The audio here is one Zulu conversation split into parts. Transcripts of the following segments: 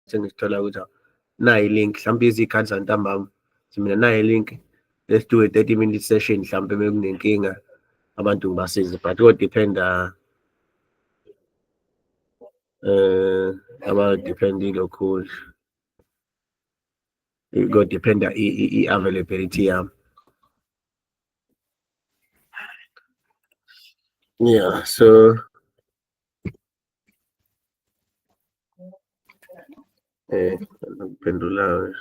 sengithola ukuthi nayi link mhlawumbe izikhathi zantambama mina nayi link, let's do a 30-minute session mhlawumbe mekunenkinga abantu ngibasize, but kodependa abadependa ilokhulu, kodependa i-availability yami. Yeah, so pendulayo.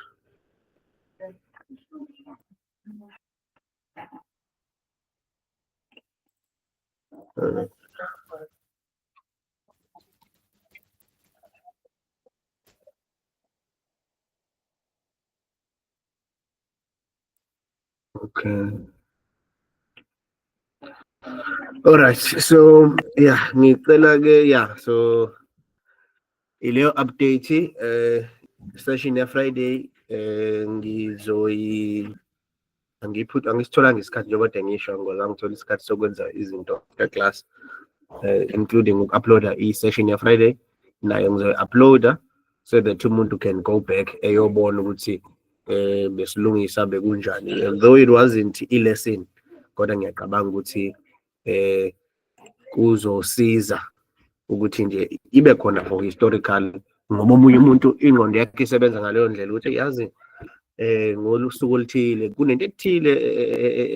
Okay. All right. So yeah, ngicela ke yeah. So ileyo update session ya Friday angisitholanga isikhathi njengoba ngisho ngoba ngithola isikhathi sokwenza izinto e-class, including uku-uploada i-session ya Friday nayo ngizoyi-uploada so that umuntu can go back eyobona ukuthi besilungisa bekunjani, though it wasn't i-lesson kodwa ngiyacabanga ukuthi kuzosiza ukuthi nje ibe khona for historical, ngoba omunye umuntu ingqondo yakhe isebenza ngaleyo ndlela ukuthi yazi ngolusuku oluthile kunento ethile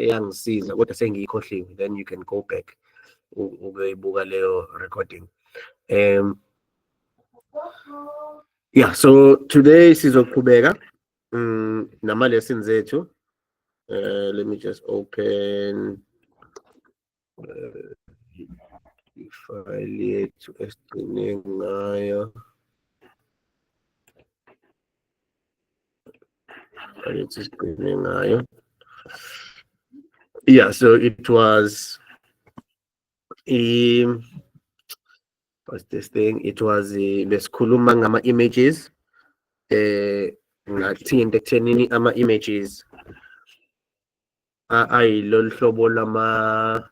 eyangisiza kodwa sengiyikhohliwe, then you can go back ukuyibuka leyo recording. Yeah, so today sizoqhubeka nama lessons zethu. Let me just open ifile yethu esigcine ngayo. Yeah, so it was what's this thing? It was besikhuluma ngama images, ngathinte ekuthenini ama images ayilolu hlobo lama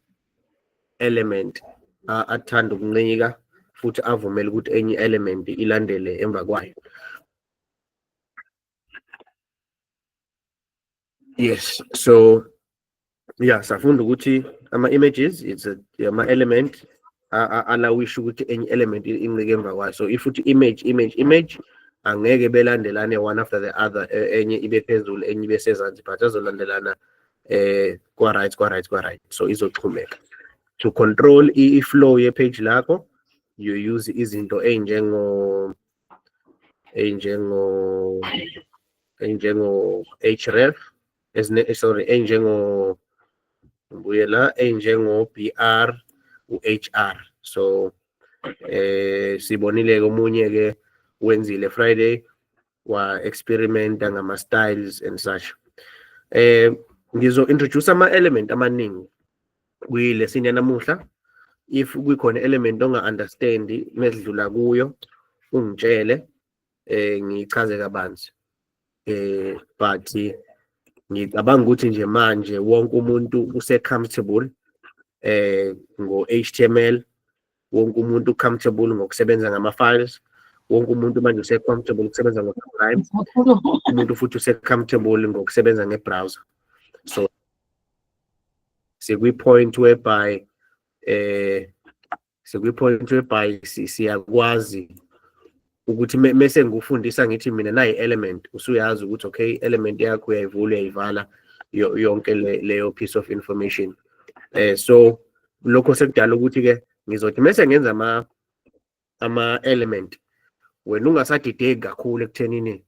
element athanda ukuncika futhi avumela ukuthi enye element ilandele emva kwayo. Yes, so yeah, safunda ukuthi ama images it's ama element alawisha ukuthi enye element incike emva kwayo. So if uthi image angeke belandelane one after the other, enye ibe phezulu enye ibe sezansi, but azolandelana kwa right. So izochumeka. To control i-flow ye-page lakho, you use izinto enjengo href, enjengo BR u-HR. So sibonile omunye ke wenzile Friday wa experimenta ngama styles and such. Ngizo introduce ama element amaningi kwi lesson yanamuhla. If kukhona element onga understand mesidlula kuyo ungitshele ngichaze kabanzi, but ngicabanga ukuthi nje manje wonke umuntu use comfortable ngo HTML, wonke umuntu comfortable ngokusebenza ngama files, wonke umuntu manje use comfortable ukusebenza ngo-Sublime, umuntu futhi use comfortable ngokusebenza ngebrowser. So sekwi-point whereby siyakwazi ukuthi mese ngufundisa ngithi mina nayi element usuyazi ukuthi okay element yakho uyayivula uyayivala yonke leyo piece of information. So lokho sekudala ukuthi ke ngizothi mase ngenza ama element wena ungasadideki kakhulu ekuthenini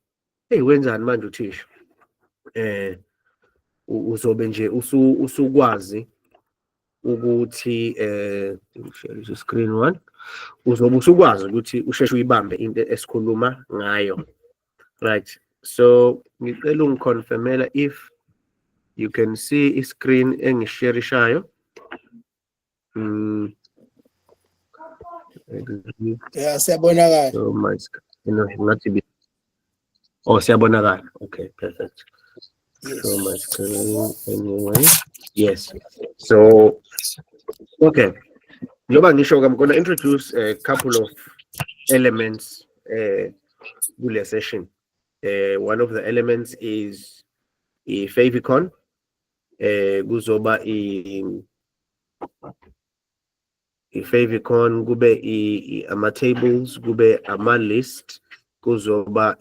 hey wenzani manje uthisha, uzobe nje usukwazi ukuthi share screen one, uzobe usukwazi ukuthi usheshe uyibambe into esikhuluma ngayo, right? So ngicela ungiconfirmela if you can see i-screen engisharishayo. Yeah, siyabonakala. So my screen, oh siyabonakala. Okay, perfect. Yes. So my screen anyway. Yes. So okay. Njoba ngisho I'm gonna introduce a couple of elements kule session. One of the elements is i-favicon. Kuzoba i-favicon, kube ama-tables, kube ama-list, kuzoba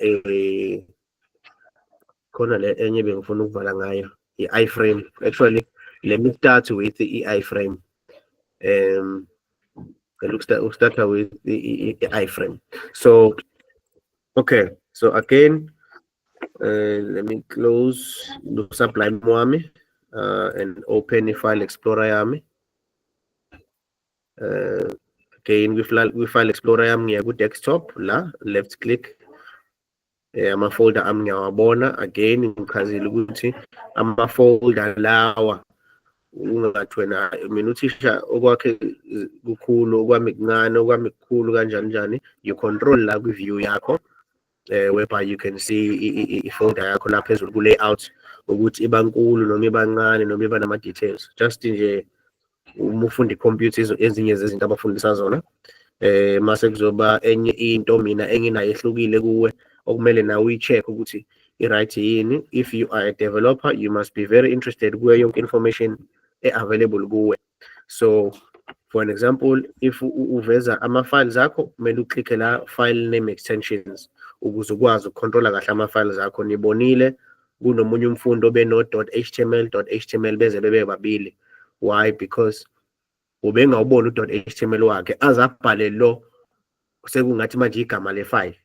khona le enye bengifuna ukuvala ngayo, i-iframe. Actually, let me start with the iframe. We'll start with the iframe. So, okay. So again, let me close the Sublime Wami and open the File Explorer yami. Again, with File Explorer yami ngiya desktop la, left click. Ama-folder ami ngiyawabona. Again, ngichazile ukuthi ama-folder lawa ungathi wena mina uthisha okwakhe kukhulu, okwami kuncane, okwami kukhulu kanjani njani. You control la kwi-view yakho, whereby you can see i-folder yakho la phezulu ku-layout ukuthi iba nkulu noma iba ncane noma iba nama-details. Just nje uma ufunda i-computer ezinye zezinto abafundisa zona. Mase kuzoba enye into mina enginayo ehlukile kuwe okumele nawe uyi-check ukuthi i-right yini. If you are a developer, you must be very interested kuyo yonke information available kuwe. So for an example, if uveza ama-files akho, kumele uklikhe la file name extensions ukuze ukwazi ukucontrola kahle ama-files akho. Nibonile kunomunye umfundi obe-no.html beze bebe babili. Why? Because ubengawubona u.html wakhe aze abhale lo sekungathi manje igama le-file,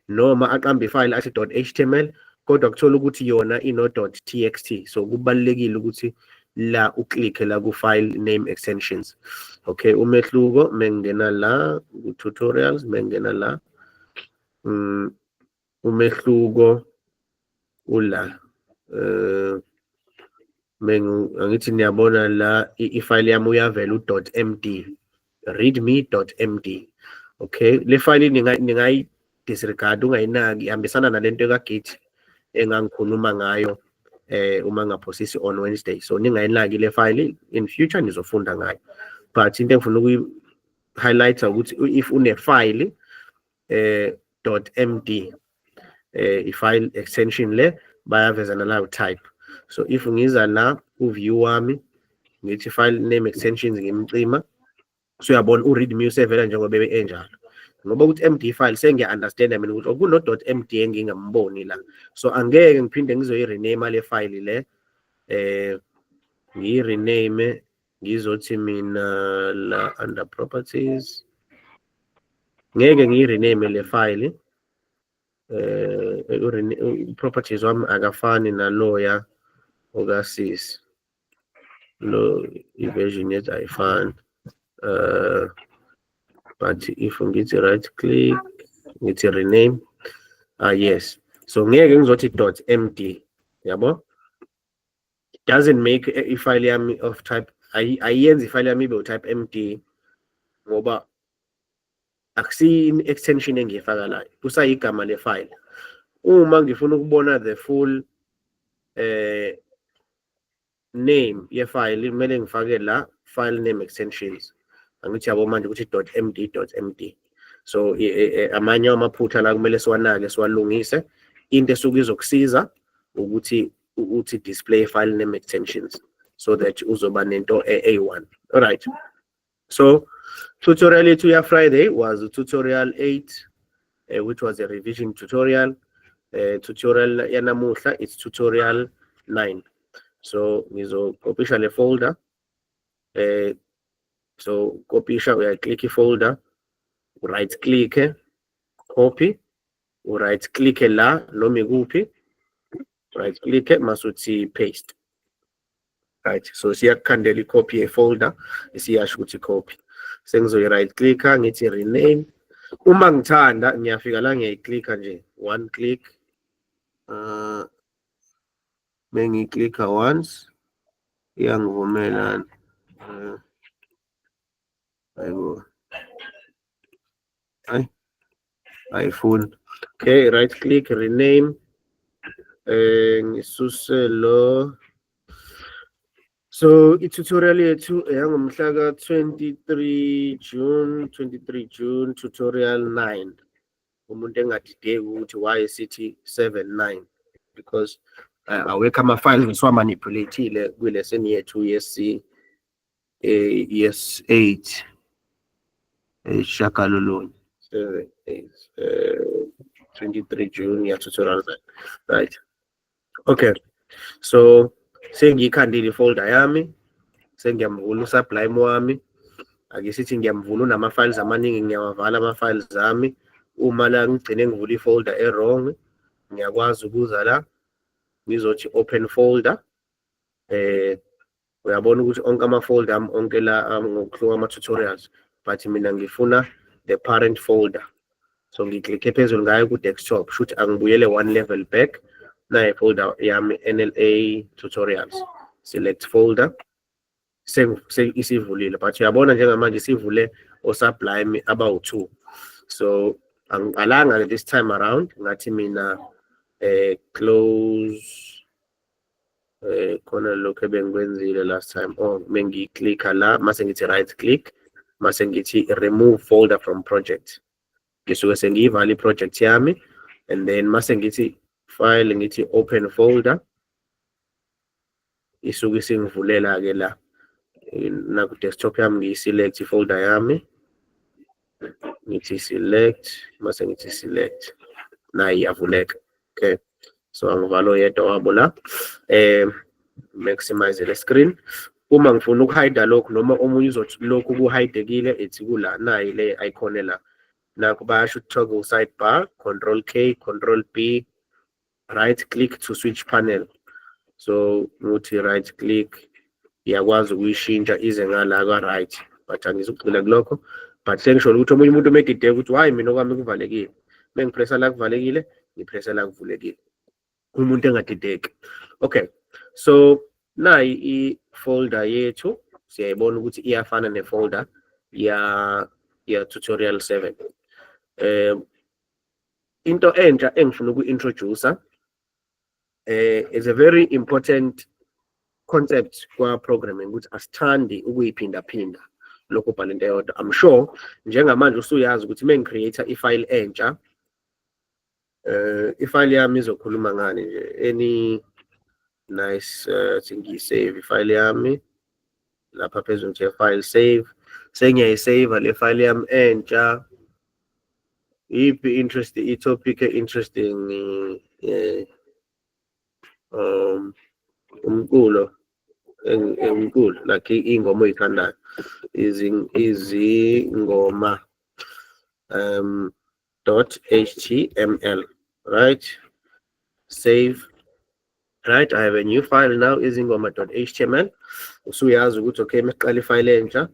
noma aqambe ifile athi .html kodwa kuthola ukuthi yona ino.txt. So kubalulekile ukuthi la uklikhe la ku-file name extensions. Okay, umehluko mengena la ku-tutorials, mengena la umehluko ula angithi niyabona la ifile yami uyavela u.md, readme.md. Okay, le file ningayi disregard, ungayinaki, ihambisana nalento ka-Git engangikhuluma ngayo uma ngaphosisi on Wednesday. So ningayinaki le file, in future nizofunda ngayo. But into engifuna ukuyi-highlight ukuthi if une-file .md, i-file extension le bayavezana la type. So if ngiza la ku-view wami ngithi file name extensions ngimcima, so uyabona u-readme usevela njengoba enjalo. Ngoba ukuthi MD file sengiya-understanda mina ukuthi kuno.md engingamboni la. So angeke ngiphinde ngizoyi-rename le file le, ngiyi-rename ngizothi mina la under properties. Ngeke ngiyi-rename le file. Properties wami akafani naloya okasisi. Lo i-version yethu ayifani. But if ngithi right click, ngithi rename, yes. So ngeke ngizothi .md, yabo? It doesn't make i-file yami of type, ayenzi i-file yami ibe type md ngoba akusiyi extension engiyifaka la, kusayigama le file. Uma ngifuna ukubona the full name ye-file, kumele ngifake la file name extensions. Angithi yabo manje ukuthi .md. So amanye amaphutha la kumele siwanake siwalungise. Into esuke izokusiza ukuthi uthi display file name extensions so that uzoba nento A1. All right. So tutorial yethu ya Friday was tutorial 8, which was a revision tutorial. Tutorial yanamuhla it's tutorial 9. So ngizokopisha le folder. So kopisha, uya-click i-folder, right click, copy, right click la noma ikuphi, right click masuthi paste. Right, so siyakhandela i-copy ye-folder, siyasho ukuthi copy. Sengizoyi right click ngithi rename. Uma ngithanda ngiyafika la ngiyayi-clicka nje, one click. Mengi-clicka once iyangivumela. Ayibo. iPhone. Okay, right click, rename. Ngisuse lo. So i-tutorial yethu eyangomhla ka 23 June tutorial 9. umuntu engadideki ukuthi why sithi 7-9 because awekho ama-files ngisiwamanipulate-ile kwi-lesson yethu yes 8 eshagalolunye 7 8 23 June tutorial 9 right. Okay, so sengiyikhandile ifolder yami, sengiyamvula uSublime wami, ake sithi ngiyamvula unama-files amaningi, ngiyawavala ama-files ami. Uma la ngigcine ngivula ifolder e-wrong, ngiyakwazi ukuza la ngizothi open folder. Uyabona ukuthi onke ama-folder ami onke la ngokuhluka ama-tutorials, but mina ngifuna the parent folder. So ngiklikhe phezulu ngayo ku-desktop, shoot angibuyele 1 level back. Nayi folder yami NLA tutorials, select folder, isivulile, but uyabona njengamanje isivule oSublime abawu-2. So angiqalanga this time around, ngathi mina close khona lokho ebengikwenzile last time. Mengiyiklikha la, mase ngithi right click, mase ngithi remove folder from project. Ngisuke sengiyivala i-project yami, and then mase ngithi file, ngithi open folder, isuke isingivulela ke la na ku desktop yami, ngiyiselect ifolder yami, ngithi select, mase ngithi select, nayi iyavuleka. Okay, so angivalo yedwa wabo la. Maximize the screen. Uma ngifuna ukuhide lokho noma omunye uzothi lokho kuhidekile, ethi kula nayi le icon la. Nakho bayasho toggle sidebar, control K, control B, right click to switch panel. So nguthi right click, iyakwazi ukuyishintsha ize ngala kwa right, but angizugcina kulokho. But sengisho ukuthi omunye umuntu umedideka ukuthi hayi mina okwami kuvalekile, mengipressa la kuvalekile, ngipressa la kuvulekile, umuntu engadideki. Okay, so nayi i-folder yethu siyayibona ukuthi iyafana ne-folder ya tutorial 7. Into entsha engifuna uku-introducer is a very important concept kwa programming, ukuthi asithandi ukuyiphinda-phinda lokho ubhala into eyodwa. I'm sure njengamanje usuyazi ukuthi mengicreate ifile entsha, ifile yami izokhuluma ngani nje. Any nice sengiyisave ifile yami lapha phezulu nje, file save, sengiyayisave le file yami entsha. Iphi i-topic interesting, umculo engikulo like ingoma oyithandayo, izingoma .html, right? Save. Right, I have a new file now, izingoma.html. Usuyazi ukuthi okay, mesiqala ifile entsha,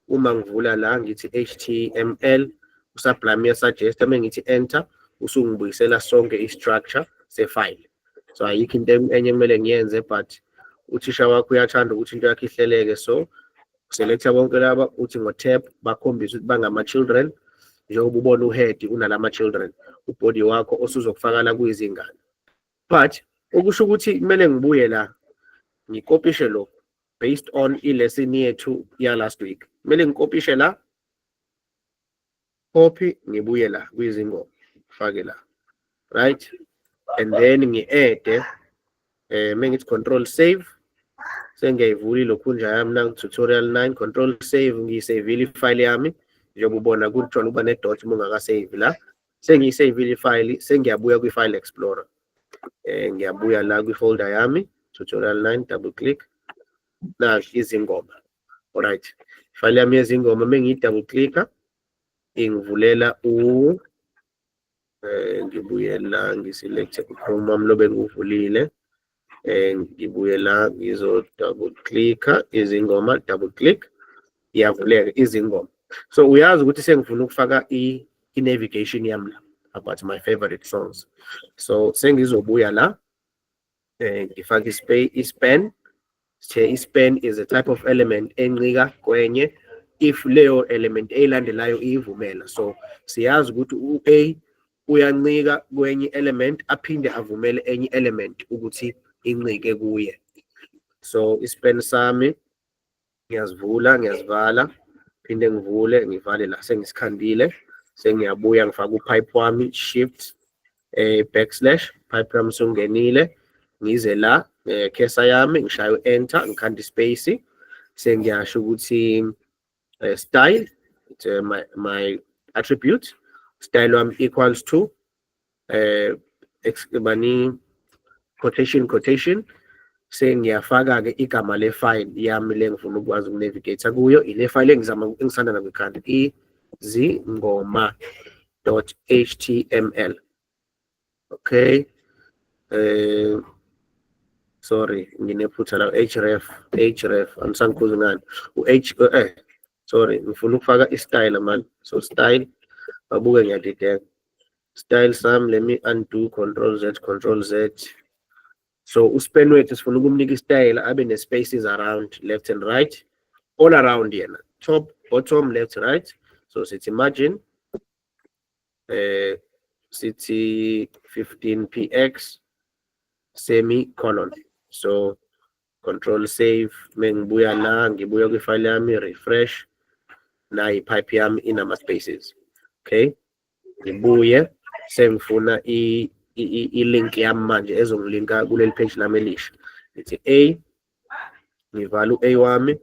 uma ngivula la ngithi html, uSublime suggest mengithi enter, usungibuyisela sonke i-structure se-file. So ayikho into enye kumele ngiyenze, but uthisha wakho uyathanda ukuthi into yakhe ihleleke. So selecta bonke laba, uthi ngo-tab bakhombisa ukuthi bangama-children, njengoba ubona uhead unalama children, ubody wakho osuzokufaka la kuyizingane. But okusho ukuthi kumele ngibuye la ngikopishe lo based on i-lesson yethu ya last week. Kumele ngikopishe la, copy, ngibuye la kuyizingoma, fake la, right? And then ngi-add, mengithi control save, sengiyayivula ilokhunja yami na tutorial 9, control save, ngiyisavile ifile yami njengoba ubona kujona uba ne-dot mungakasave la. Sengiyisavile ifile, sengiyabuya kwi-file explorer, ngiyabuya la kwi-folder yami tutorial 9, double click, na izingoma. Alright, ifile yami yezingoma mengiyi-double clicka, ingivulela ngibuyela ngiselect uChrome wami lo bengiwuvulile, ngibuyela ngizo-double clicka izingoma, double click, iyavuleka izingoma. So uyazi ukuthi sengifuna ukufaka i-navigation yami la about my favorite songs. So sengizobuya la, ngifaka ispan. Ispan is a type of element encika kwenye if leyo element eyilandelayo iyivumela. So siyazi ukuthi u-A uyancika kwenye element aphinde avumele enye element ukuthi incike kuye. So ispan sami ngiyazivula, ngiyazivala, phinde ngivule, ngivale la sengisikhandile. sengiyabuya ngifaka upipe wami shift backslash pipe yami sungenile ngize la cursor yami ngishaye enter ngikhanda ispace sengiyasho ukuthi style my attribute style wami equals to quotation sengiyafaka ke igama le file yami lengifuna ukwazi ukunavigate kuyo ile file engisanda nakukhanda izingoma.html. Okay, sorry nginephutha la href angisangikhuza ngani sorry ngifuna ukufaka istyle man, so style abuke ngiyadideka style sami, let me undo control z. So uspan wethu sifuna ukumnika istyle abe ne spaces around left and right, all around yena, top bottom left right. So sithi margin sithi 15px semicolon. So control save, mengibuya la ngibuya kwi file yami refresh na ipipe yami inama spaces. Okay, ngibuye sengifuna i-link yami manje ezongilinka kuleli page lami elisha. Ithi a ngivala u-a wami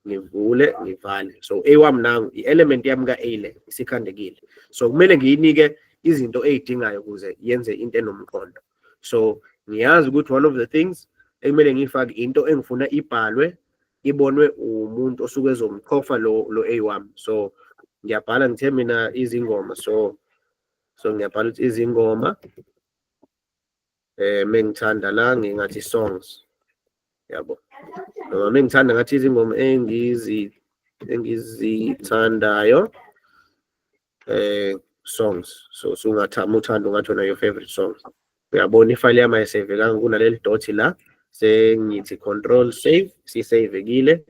ngivule ngivale. So a wami nangu i-element yami ka-a le isikhandekile, so kumele ngiyinike izinto eyidingayo ukuze yenze into enomqondo. So ngiyazi ukuthi one of the things ekumele ngifake into engifuna ibhalwe ibonwe umuntu osuke ezomchofa lo a wami. So ngiyabhala ngithe mina izingoma, so ngiyabhala ukuthi izingoma mengithanda la ngingathi songs, yabo, noma mengithanda ngathi izingoma engizithandayo songs. So sungathama uthando ngathi wona your favorite songs. Uyabona ifile yami ayisavekanga kunaleli dot la, sengithi control save, sisavekile.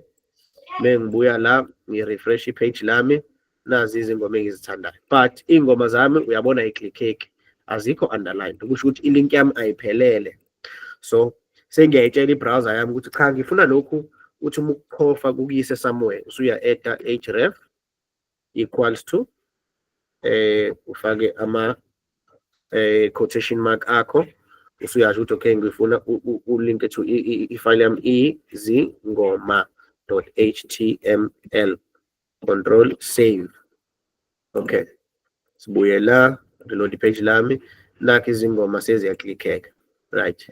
Mengibuya la ngi-refresh ipage lami, nazi izingoma engizithandayo, but ingoma zami uyabona i-clickeke azikho underlined, kusho ukuthi ilink yami ayiphelele. So sengiyayitshela i-browser yami ukuthi cha ngifuna lokhu, uthi uma ukukhofa kukuyise somewhere usuya eda href equals to ufake ama quotation mark akho, usuyasho ukuthi okay ngifuna ulink to ifile yami izingoma.html. Control save. Okay, sibuye la reload page lami, nakho izingoma seziyaclickeka, right?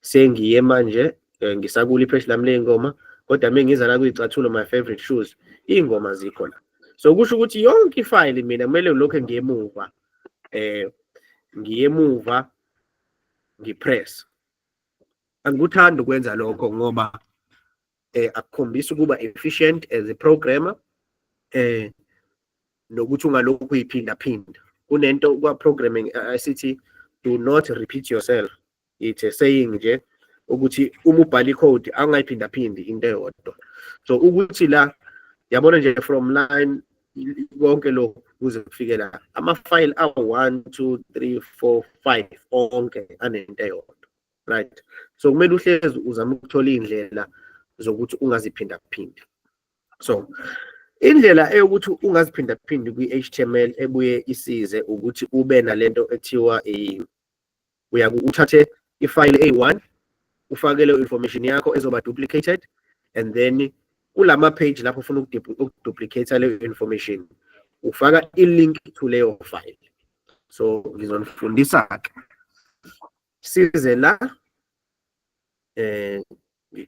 Sengiye manje ngisakula ipage lami lengoma, kodwa mengiza la kuyicathulo my favorite shoes, ingoma zikho la. So kusho ukuthi yonke ifile mina kumele lokho ngiyemuva ngipress. Angikuthandi ukwenza lokho ngoba akukhombisa ukuba efficient as a programmer, nokuthi ungalokhu uyiphinda phinda. Kunento kwa programming asithi do not repeat yourself. It's a saying nje ukuthi uma ubhala icode angayiphinda phindi into eyodwa. So ukuthi la yabona nje from line konke lokho kuze kufike la ama file awu 1 2 3 4 5 onke anento eyodwa, right? So kumele uhlezi uzama ukuthola indlela zokuthi ungaziphinda phindi. So indlela eyokuthi ungaziphinda phindi kwi-HTML ebuye isize ukuthi ube nalento ethiwa uthathe ifile A1 ufake le information yakho ezoba duplicated, and then kulama page lapho ufuna ukuduplicate le information ufaka i-link to leyo file. So ngizonifundisa ke size la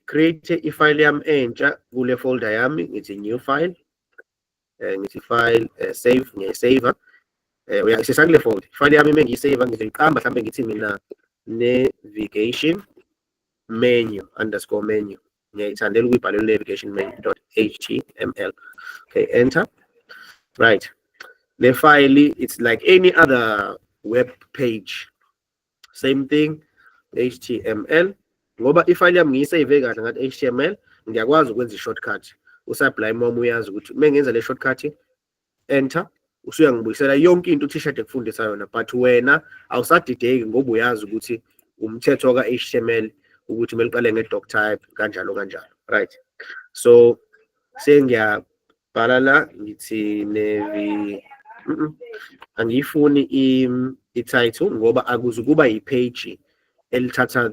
create ifile yami entsha kule folder yami, ngithi new file, ngithi file save, ngiyisave uyayisesa kule folder. Ifile yami mengiyisave ngizoyiqamba mhlambe ngithi mina navigation menu _menu, ngiyayithandela ukuyibhalela navigation menu.html. Okay, enter. Right, the file it's like any other web page, same thing, html. Ngoba ifile yami ngiyisave kahle ngathi html, ngiyakwazi ukwenza i-shortcut. Usublime wami uyazi ukuthi mengenza le shortcut enter usuyangibuyisela yonke into uthisha ade kufundisa yona, but wena awusadideki ngoba uyazi ukuthi umthetho ka HTML ukuthi kumele uqale nge-doc type kanjalo kanjalo, right? So sengiyabhala la ngithi angiyifuni i-title ngoba akuzukuba i-page elithatha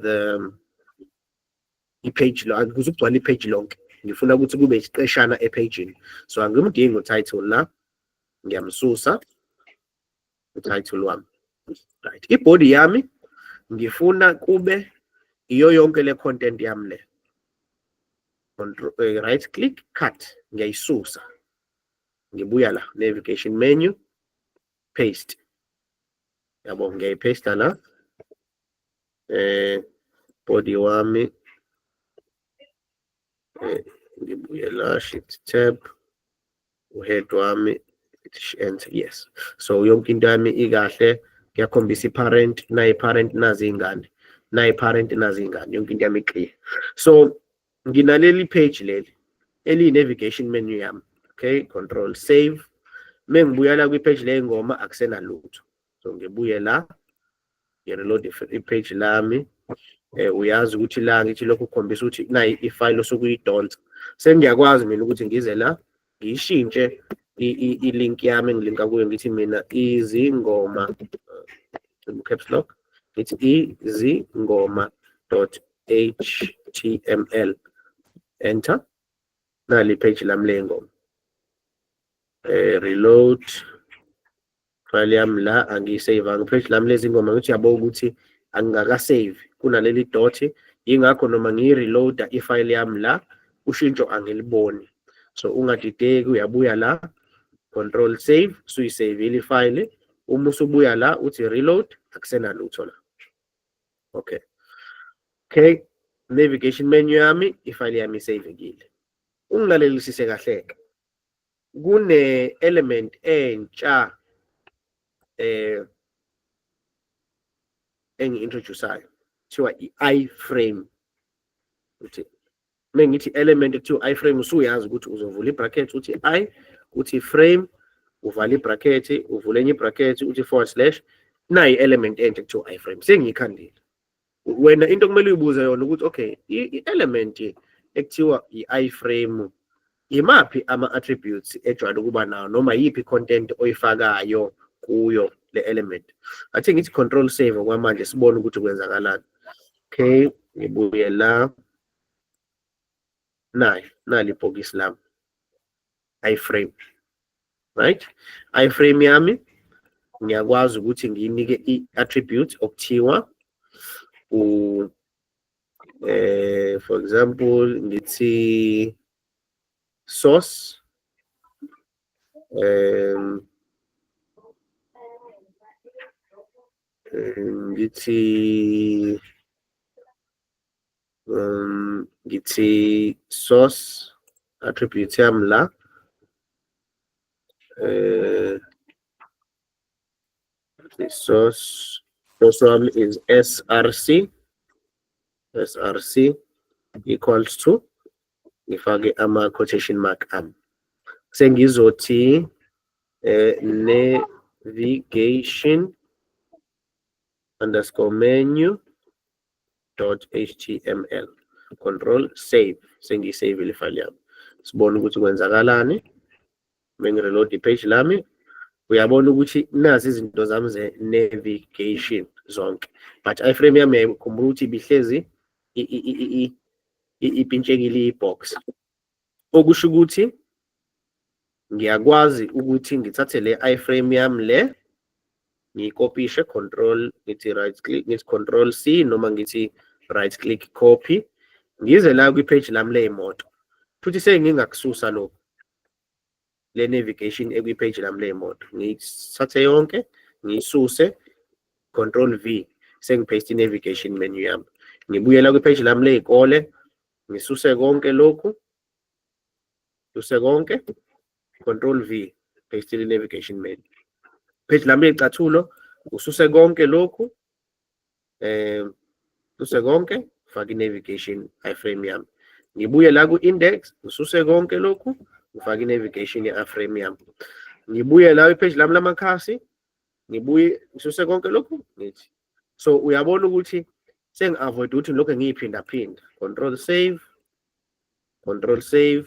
i-page lo, akuzukugcwala i-page lonke. Ngifuna ukuthi kube isiqeshana e-page-ini. So angimdingi u-title la, ngiyamsusa u-title wami. Right. I-body yami ngifuna kube iyo yonke le content yami le. Right click, cut, ngiyayisusa. Ngibuya la, navigation menu, paste. Yabo, ngiyayipaste la. Body wami. Ngibuye la, shift tab. Uhead wami, enter, yes. So yonke into yami ikahle, ngiyakhombisa i-parent, nayi-parent nazi ingane. Nayi-parent nazi ingane, yonke into yami clear. So nginaleli page leli, eli-navigation menu yami. Okay, control save. Mengibuya la kwi-page le ngoma akusena lutho. So ngibuye la, ngireload i-page lami. Uyazi ukuthi la ngithi lokhu ukhombisa ukuthi nayi i-file osukuyidonsa. Sengiyakwazi mina ukuthi ngize la, ngiyishintshe i-link yami engilinka kuyo ngithi mina izingoma caps lock, ngithi izingoma.html. Enter. Nali page lami le ngoma. Reload file yami la angiyisave page lami lezi ngoma ngithi yabo ukuthi angaka save kunaleli dot, ingakho noma ngiyi-reloader i-file yami la ushintsho angiliboni. So ungadideki, uyabuya la, control save, suyisave i-file. Uma usubuya la uthi reload, akusena lutho la. Okay. Okay, navigation menu yami, i-file yami isavekile. Ungilalelisise kahle. Kune element entsha engi-introduceayo kuthiwa i-iframe. Mengithi element ekuthiwa iframe usuyazi ukuthi uzovula i-bracket uthi I, uthi frame, uvala i-bracket, uvule enye i-bracket, uthi / nayi element entsha ekuthiwa iframe. Sengiyikhandile. Wena into kumele uyibuze yona ukuthi okay, i-element ekuthiwa i-iframe imaphi ama-attributes ejwayele ukuba nawo noma yiphi content oyifakayo kuyo le element. Athi ngithi control save okwamanje sibone ukuthi kwenzakalani. Okay, ngibuye la. Nali ibhokisi lami. Iframe. Right? Iframe yami ngiyakwazi ukuthi ngiyinike i-attribute okuthiwa for example ngithi source ngithi source attribute yami la the source one is src equals to ngifake ama quotation mark am. Sengizothi navigation _menu .html. Control save. Sengiyisave le file yami. Sibone ukuthi kwenzakalani. Mengireload i-page lami, uyabona ukuthi nazi izinto zami ze-navigation zonke. But iframe yami yakhumbula ukuthi ibihlezi ipintshekile i-box. Okusho ukuthi ngiyakwazi ukuthi ngithathe le iframe yami le ngiyikopishe, control ngithi right click, ngithi control C noma ngithi right click copy, ngize la kwi-page lami le imoto. Futhi sengingakususa lokho le navigation ekwi-page lami le imoto. Ngithathe yonke, ngiyisuse, control V, sengipaste i-navigation menu yami. Ngibuye la kwi-page lami le ikole, ngisuse konke lokhu, suse konke, control V, paste i-navigation menu. Page lami lecathulo, ususe konke lokhu, ususe konke, faka i-navigation iframe yami. Ngibuye la ku-index, ususe konke lokhu, ngifake i-navigation ye-iframe yami. Ngibuye la kwi-page lami lamakhasi, ngibuye ngisuse konke lokhu, ngithi. So uyabona ukuthi sengi-avoid ukuthi lokho ngiyiphinda-phinda. Control save, control save,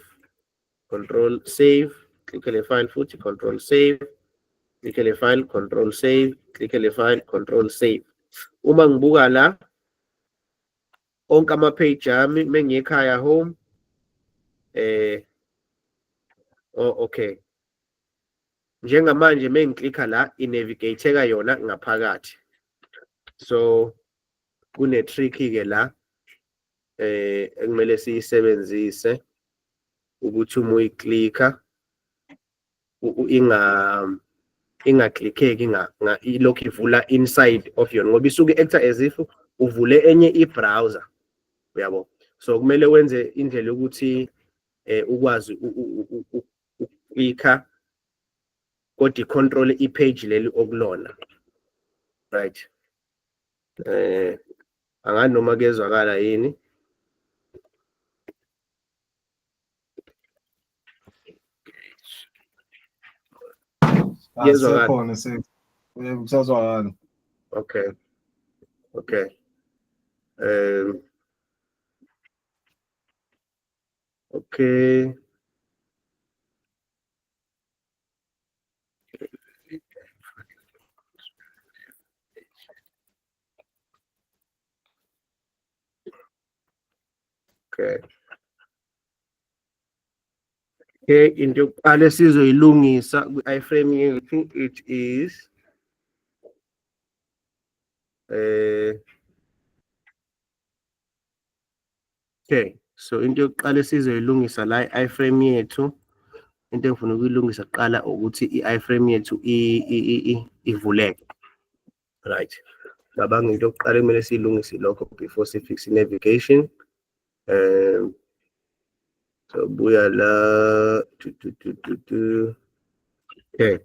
control save, click le file futhi, control save, click le file, control save, click le file, control save. Uma ngibuka la onke ama-page ami mengiyekhaya home okay. Njengamanje mengiklikha la inavigate-eka yona ngaphakathi. So kune-trick-ke la ekumele siyisebenzise ukuthi uma uyiklikha ingaklikheki ilokhu ivula inside of yona ngoba isuke actor as if uvule enye i-browser, uyabo. So kumele wenze indlela yokuthi ukwazi uklikha kodwa i-control i-page leli okulona, right? Angani noma kezwakala yini? Sekhona kusazwakala. Okay. Okay. Okay. Okay. Okay, into yokuqala sizoyilungisa ku-iframe yethu it is okay, so into yokuqala sizoyilungisa la i-iframe yethu, into engifuna ukuyilungisa kuqala ukuthi i-iframe yethu ivuleke, right? Ngabanga into yokuqala kumele siyilungise lokho before sifix navigation. So buya la okay,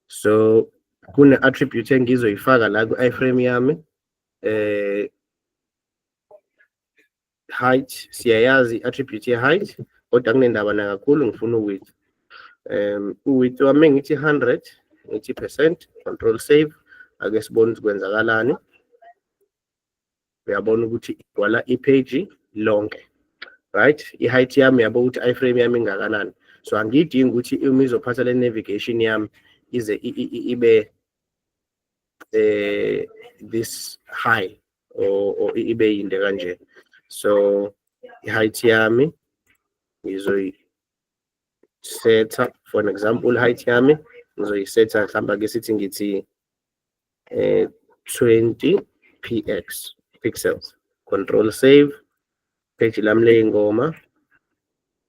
so kune attribute engizoyifaka la ku-iframe yami, height siyayazi attribute ye-height kodwa kunendaba na kakhulu ngifuna width. Width wami ngithi 100 ngithi percent, control save. Ake sibone ukuthi kwenzakalani. Uyabona ukuthi igcwala ipage lonke, right? I-height yami yabo ukuthi iframe yami ingakanani. So angidingi ukuthi uma izophatha le navigation yami ize ibe this high or ibe yinde kanje. So i-height yami ngizoyisetha, for an example height yami ngizoyisetha mhlawumbe ake sithi ngithi 20 pixels. Control save. Page lami leyingoma.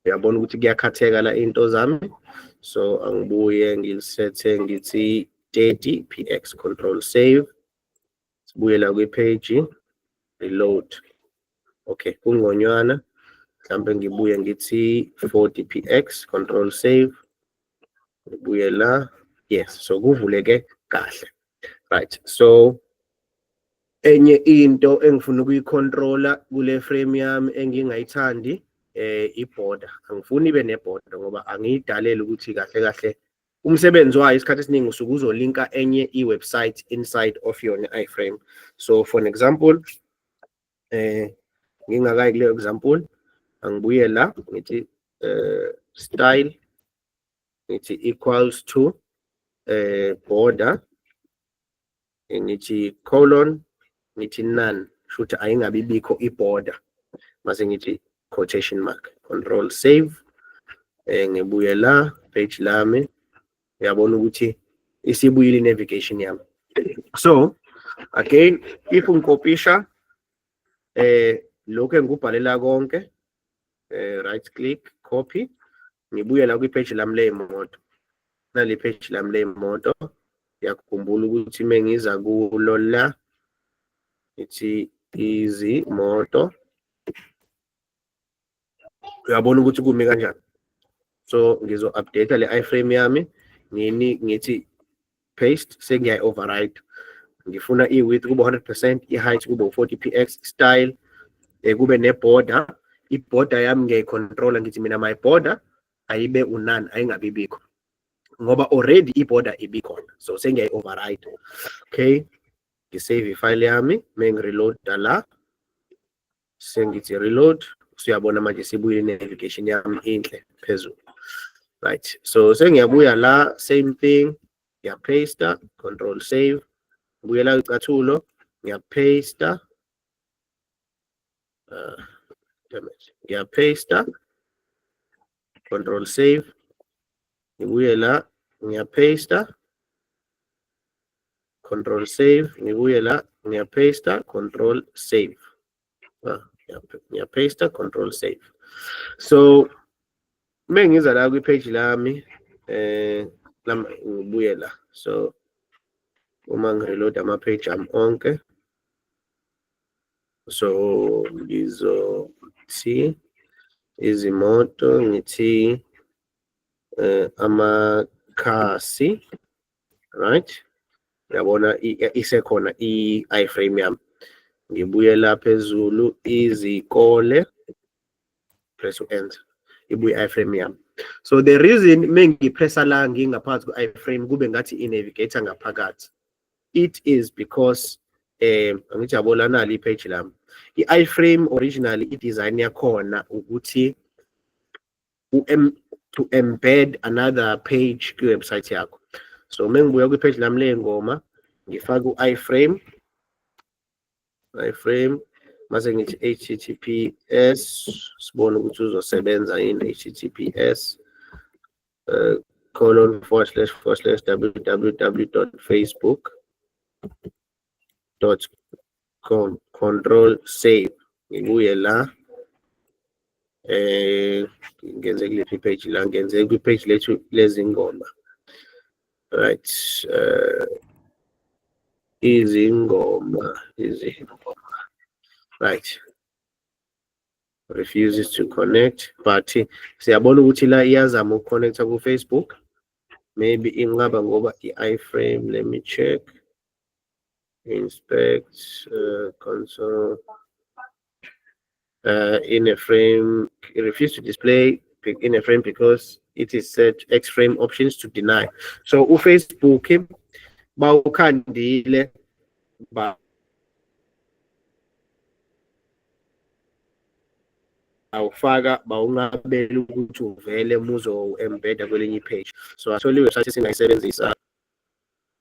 Uyabona ukuthi kuyakhatheka la into zami. So angibuye ngilisethe ngithi 30 px. Control save. Sibuye la kwi-page, reload. Okay, kungonywana. Mhlambe ngibuye ngithi 40 px. Control save. Ngibuye la. Yes, so kuvuleke kahle. Right, so enye into engifuna ukuyicontrola kule frame yami engingayithandi i-border. Angifuni ibe ne-border ngoba angiyidaleli ukuthi kahle kahle umsebenzi wayo isikhathi esiningi usuke uzolinka enye i-website inside of yona iframe. So for an example, ngingakayi kule example, angibuye la ngithi style ngithi equals to border, ngithi colon, ngithi none, shothi ayingabi bikho i-border, mase ngithi quotation mark. Control save. Ngibuye la page lami, uyabona ukuthi isibuyile navigation yami. So again, if ngikopisha lokho engikubhalela konke, right click copy, ngibuye la kwi-page lami leyimoto. Nale page lami leyimoto, yakukhumbula ukuthi mengiza kulo la ithi izimoto, uyabona ukuthi kumi kanjani. So ngizo update le iframe yami, ngithi paste, sengiyayi override. Ngifuna i-width kube 100%, i-height kube 40 px, style kube ne-border. I-border yami ngiyayicontrola ngithi mina my border ayibe unone, ayingabi bikho ngoba already i-border ibikhona, so sengiyayi override. Okay, ngisave ifile yami, mengireload la, sengithi reload, siyabona manje sibuye navigation yami inhle phezulu. Right, so sengiyabuya la, same thing, ngiyapaste, control save, ngibuyela kwicathulo, ngiyapaste, ngiyapaste, control save, ngibuye la, ngiyapaste, control save, ngibuye la, ngiyapaste, control save. Ngiyapaste, control save. So mengiza la kwi-page lami, ngibuye la. So uma ngireload ama-page ami onke, so ngizothi izimoto, ngithi amakhasi, right? Uyabona isekhona i-iframe yami. Ngibuye la phezulu izikole, press enter, ibuye i-iframe yami. So the reason mengipressa la ngingaphansi ku-iframe kube ngathi i-navigator ngaphakathi, it is because angithi yabona nali i-page lami. I-iframe originally i-design yakhona ukuthi to embed another page kwi-website yakho. So mengibuya kwi-page lami lengoma, ngifaka u-iframe, mase ngithi https, sibone ukuthi uzosebenza yini, https www.facebook.com, control save, ngibuye la, ngenze kuliphi page la, ngenze kwi-page lethu lezingoma, right? Izingoma, right? Refuses to connect, but siyabona ukuthi la iyazama ukuconnecta ku Facebook. Maybe ingaba ngoba i-iframe, let me check, inspect, console, in a frame, it refuses to display in a frame because it is set X-frame options to deny. So uFacebook bawukhandile ba awufaka bawungabeli ukuthi uvele muzo embeda kwelinye page. So actually website esingayisebenzisa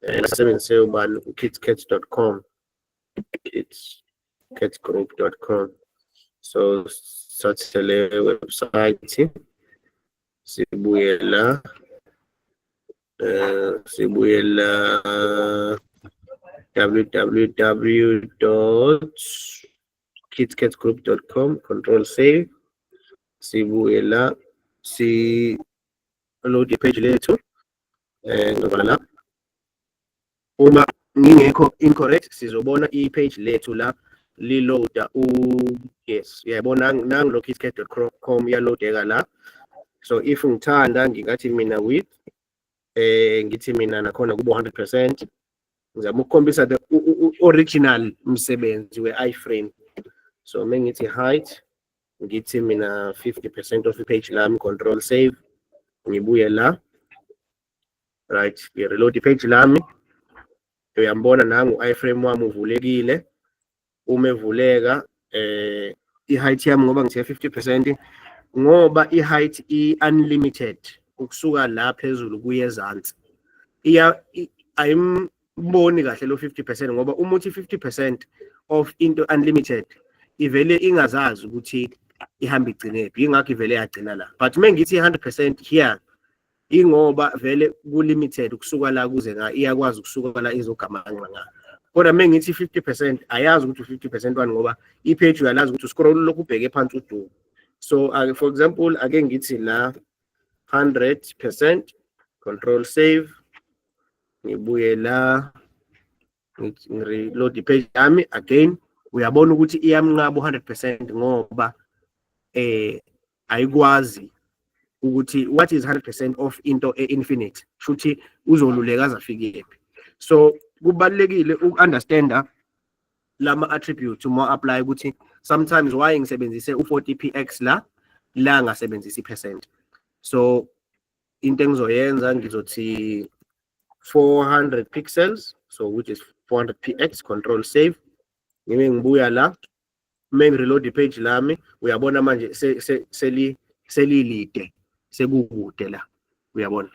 nasebenzise ubani kidscats.com, kidscatsgroup.com. So sathele website sibuye la www.kidscatsgroup.com, control save, sibuye la, si load page lethu, ngoba la uma ngingekho incorrect sizobona i-page lethu la liloada yes, uyayibona nangu kidscat.com yaloadeka la. So if ngithanda ngingathi mina with ngithi mina nakhona kubo 100%, ngizama ukukhombisa the original msebenzi we-iframe. So mengithi height, ngithi mina 50% of i-page lami, control save, ngibuye la, right, ngi-reload i-page lami, uyambona nangu iframe wami uvulekile. Uma evuleka i-height yami ngoba ngithe 50%, ngoba i-height i-unlimited ukusuka la phezulu kuye ezansi, ayimboni kahle lo 50% ngoba uma uthi 50% of into unlimited ivele ingazazi ukuthi ihamba igcinephi, ingakho ivele yagcina la. But mengithi 100% here ingoba vele ku-limited ukusuka la kuze iyakwazi ukusuka la izogamanxa nga. Kodwa mengithi 50% ayazi ukuthi 50% wani ngoba i-page uyalazi ukuthi uscroll lokhu ubheke phansi udumo. So for example ake ngithi la 100%, control save, ngibuye la, ngi-reload i-page yami again. Uyabona ukuthi iyamnqaba 100% ngoba ayikwazi ukuthi what is 100% of into e-infinite, shuthi uzoluleka azafikephi. So kubalekile uku-understanda lama attributes uma apply ukuthi sometimes why ngisebenzise u40px la ngasebenzisa i%. So into engizoyenza ngizothi 400 pixels, so which is 400px, control save, ngibe ngibuya la, main reload page lami, uyabona manje selilide, sekukude la, uyabona.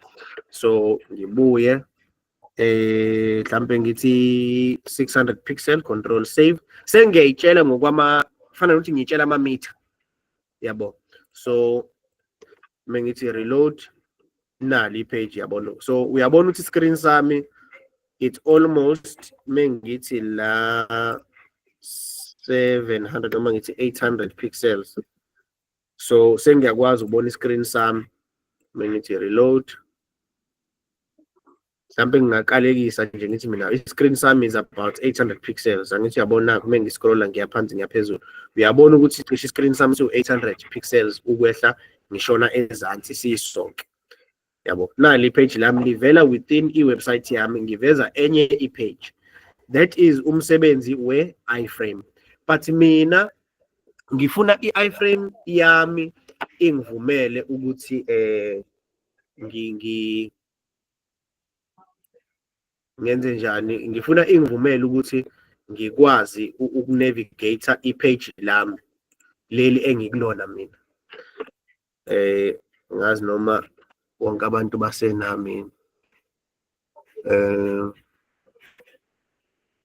So ngibuye mhlambe ngithi 600 pixel, control save. Sengiyayitshela fanele ukuthi ngiyitshela ama-meter, yabo. So mengithi reload, nali page yabona. So uyabona ukuthi screen sami it's almost mengithi la 700 noma ngithi 800 pixels. So sengiyakwazi ukubona iscreen sami mengithi reload. Mhlambe ngingakalekisa nje ngithi mina iscreen sami is about 800 pixels. Angithi uyabona uma ngiscrolla ngiya phansi ngiya phezulu, uyabona ukuthi cishe iscreen sami siwu-800 pixels ukwehla ngishona ezansi sisonke, yabo. Nali page lami livela within iwebsite yami, ngiveza enye ipage. That is umsebenzi we-iframe. But mina ngifuna i-iframe yami ingivumele ukuthi ngenze njani, ngifuna ingivumele ukuthi ngikwazi ukunavigate ipage lami leli engikulona mina. Ngazi noma wonke abantu basenami.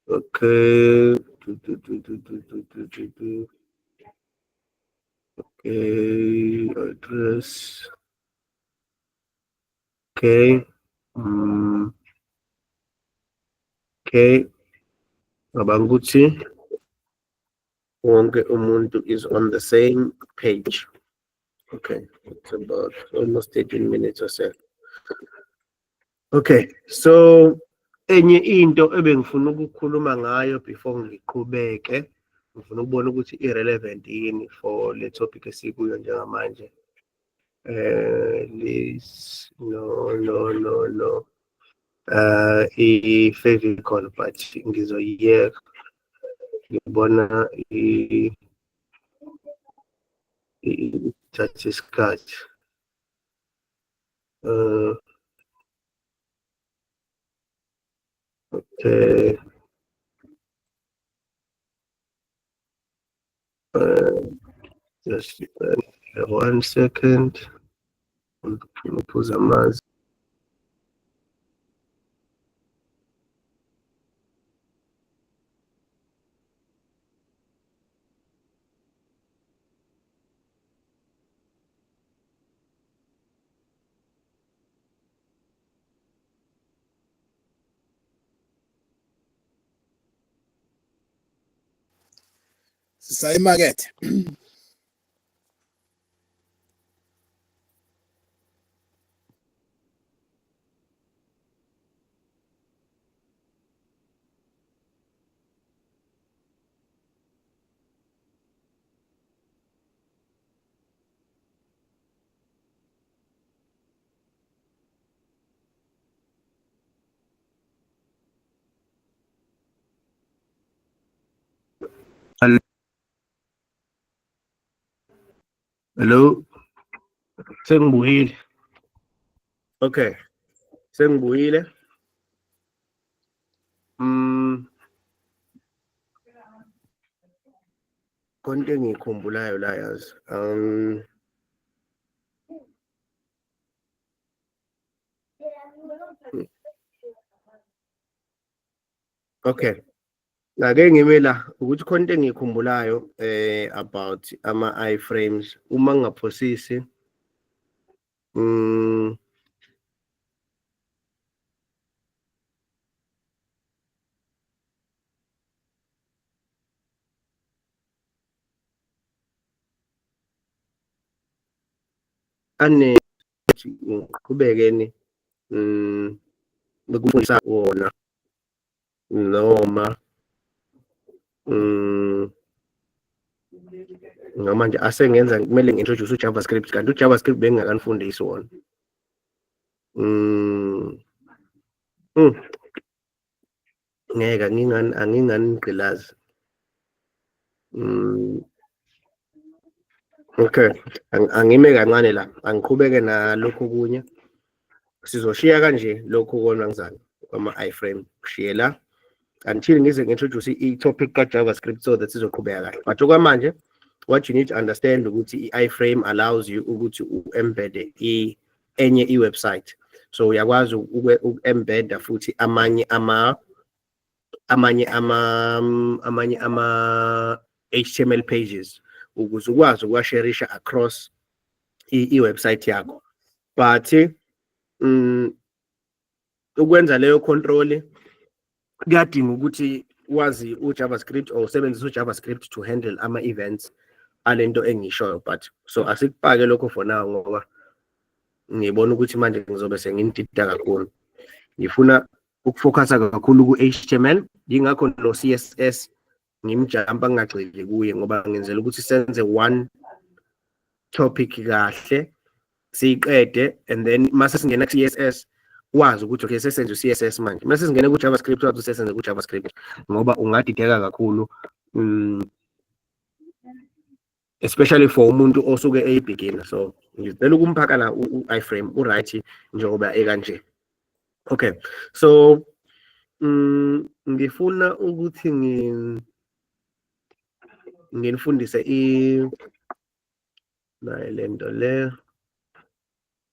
Okay. Okay, address. Okay. Okay. Ngabanga ukuthi wonke umuntu is on the same page. Okay, it's about almost 18 minutes or so. Okay, so enye into ebengifuna ukukhuluma ngayo before ngiqhubeke, ngifuna ukubona ukuthi irrelevant yini for le topic esikuyo njengamanje. No. I-favicon, but ngizoyiyeka. Ngibona ithatha isikhathi. Okay. Just 1 second. Ngiphuza amanzi. Sisayimakethe. Hello. Sengibuyile. Okay. Sengibuyile. Konke engikhumbulayo la yazi. Okay. Ake ngime la ukuthi konke engikhumbulayo about ama-iframes uma ngingaphosisi ngiqhubekeni bekufundisa wona noma ngamanje asengenza kumele ngi-introduce u-JavaScript, kanti u-JavaScript bengingakanifundisi wona. Ngeke anginganigqilazi. Okay, angime kancane la, angiqhubeke nalokho kunye. Sizoshiya kanje lokho kona ngizana kwama-iframe, kushiye la until ngize ngi-introduce i-topic ka-JavaScript so that sizoqhubeka kahle. But okwamanje, what you need to understand ukuthi i-iframe allows you ukuthi u-embed enye i-website. so uyakwazi uku-embedda futhi amanye ama HTML pages ukuze ukwazi ukuwasherisha across i-website yakho. But ukwenza leyo control kuyadinga ukuthi wazi uJavaScript or usebenzise uJavaScript to handle ama-events alento engishoyo, but so asikupake lokho for now ngoba ngibona ukuthi manje ngizobe sengintida kakhulu. Ngifuna ukufocusa kakhulu ku-HTML, yingakho no CSS ngimjampa ngingagxili kuye ngoba ngenzela ukuthi senze one topic kahle siyiqede, and then mase singena ku-CSS wazi ukuthi okay sesenze u-CSS manje. Mase singena ku-JavaScript wazi sesenze ku-JavaScript ngoba ungadideka kakhulu, especially for umuntu osuke eyi-beginner. So ngicela ukumphaka la u-iframe u-right njengoba ekanje. Okay, so ngifuna ukuthi nginifundise lento le,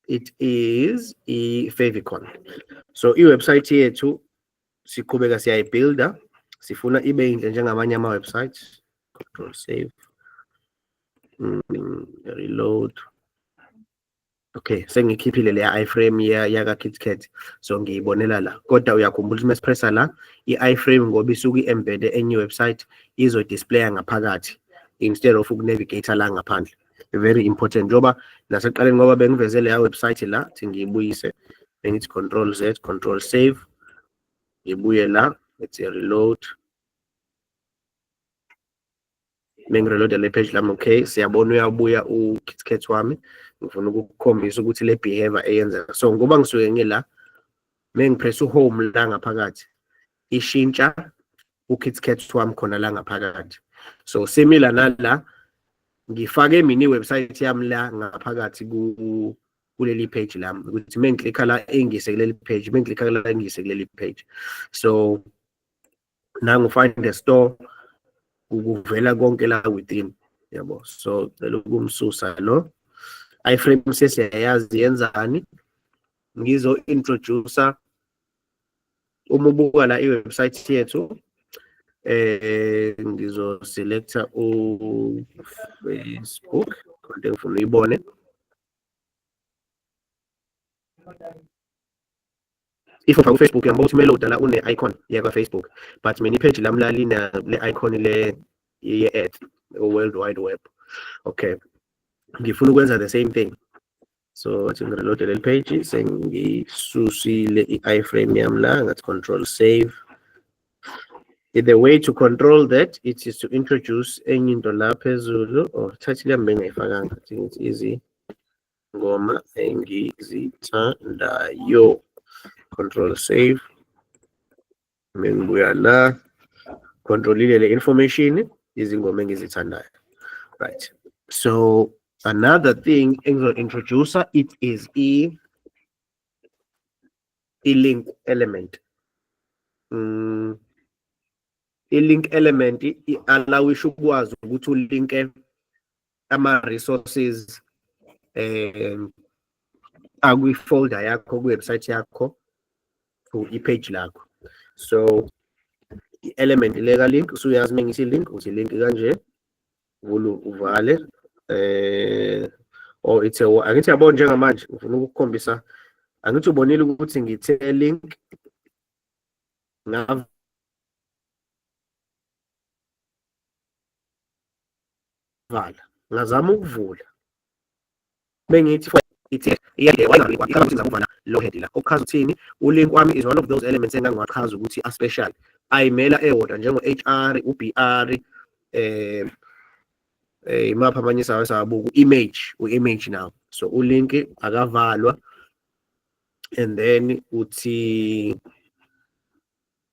it is i-favicon. So i-website yethu siqhubeka siyayibuilda, sifuna ibe yinhle njengamanye ama-websites. Control save, reload. Okay, sengikhiphile le iframe yaka KitKat, so ngiyibonela la. Kodwa uyakhumbula ukuthi mesipressa la i-iframe ngoba isuke i-embede enye website izo displaya ngaphakathi instead of ukunavigate la ngaphandle. Very important njoba nasekuqaleni ngoba bengivezele ya website la thi ngiyibuyise, bengithi control Z, control save, ngibuye la, let's reload. Mengireload le page lami, okay, siyabona uyabuya uKitKat wami. Ngifuna ukukhombisa ukuthi le behavior eyenzeka. So ngoba ngisuke ngila, mengipress home la ngaphakathi ishintsha uKitKat wami khona la ngaphakathi. So similar nala ngifake mina iwebsite yami la ngaphakathi kuleli page lami ukuthi mengiklikha la engise kuleli page, mengiklikha la engise kuleli page. So nangu find the store ukuvela konke la within, yabo. So lokumsusa lo iframe sesiyayazi yenzani. Ngizo introducer uma ubuka la iwebsite yethu, ngizo selecta Facebook konke ngifuna uyibone. If ufaka uFacebook uyambona ukuthi meload la une icon yaka Facebook, but mina ipage lami la lina le icon le ye-ad World Wide Web. Okay, ngifuna ukwenza the same thing, so athi ngireload le page sengisusile i-iframe yami la, ngathi control save. The way to control that, it is to introduce enye into la phezulu, or touch le ngayifakanga. I think it's easy. Ngoma engizithandayo, control save. Mengibuya la, control ile information izingoma engizithandayo. Right, so another thing introducer, it is a link element. I-link element allow-isha ukwazi ukuthi ulinke ama-resources akwi-folder yakho, kwi-website yakho, to i-page lakho. So i-element leka link, usuyazi mengisi link, uthi link kanje, uvale, or it's angithi yabona njengamanje ngifuna ukukhombisa, angithi ubonile ukuthi ngithe link ngavala, ngazama ukuvula, bengithi iyakuvala lo head la, okuchaza ukuthini ulink wami is one of those elements engangiwachaza ukuthi a-special, ayimela ewodwa njengo-HR, u-BR, imapha amanye sawabuku u-image now. So ulink akavalwa, and then uthi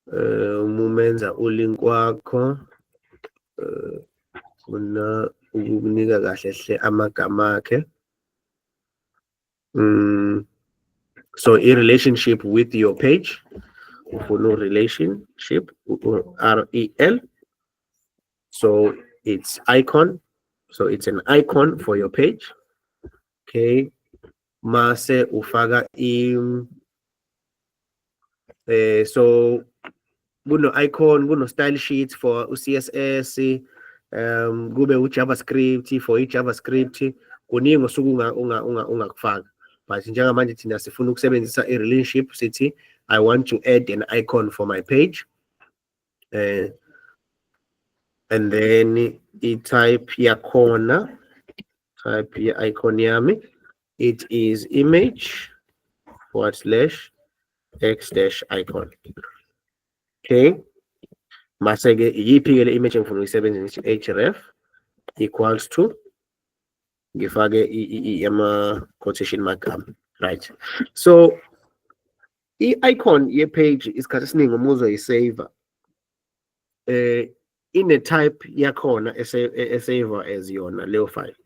umenza ulink wakho una ukunika kahle hle amagama akhe. So a relationship with your page, ufuna relationship, REL. So it's icon, so it's an icon for your page. Okay, mase ufaka So kuno icon, kuno style sheet for CSS, kube uJavaScript for iJavaScript, kuningi osuke ungakufaka. But njengamanje thina sifuna ukusebenzisa i-relationship sithi I want to add an icon for my page. And then i-type yakhona, type icon yami, it is image /x-icon. Okay. Maseke iyiphi le image engifuna uyisebenzisa href equals to ngifake ama quotation mark right. So i-icon ye-page isikhathi esiningi uma uzoyisave ine type yakhona esave as yona leyo file.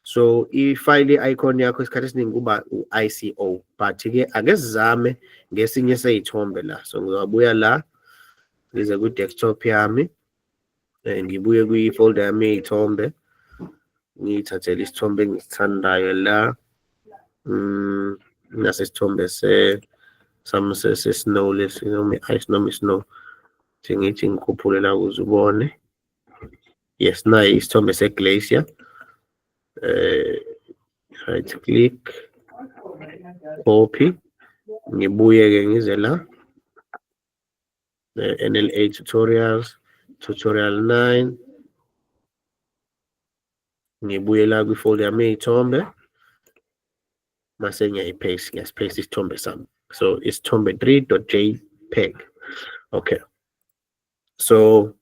So i-file i-icon yakho isikhathi esiningi kuba u-ICO, but ke ake sizame ngesinye seyithombe la. So ngizabuya la ngize ku-desktop yami, ngibuye kwi-folder yami yey'thombe, ngiyithathele isithombe engisithandayo la. Nase isithombe se-snow lesi noma i-ice noma i-snow, ngithi ngikhuphule la ukuze ubone. Yes, nayi isithombe se-glacier. Right click, copy, ngibuye ke ngize la NLA tutorials, tutorial 9, ngibuye la kwi-folder yami yey'thombe, mase ngiyayipaste, ngiyapaste isithombe sami. So isithombe 3.jpg. Okay, so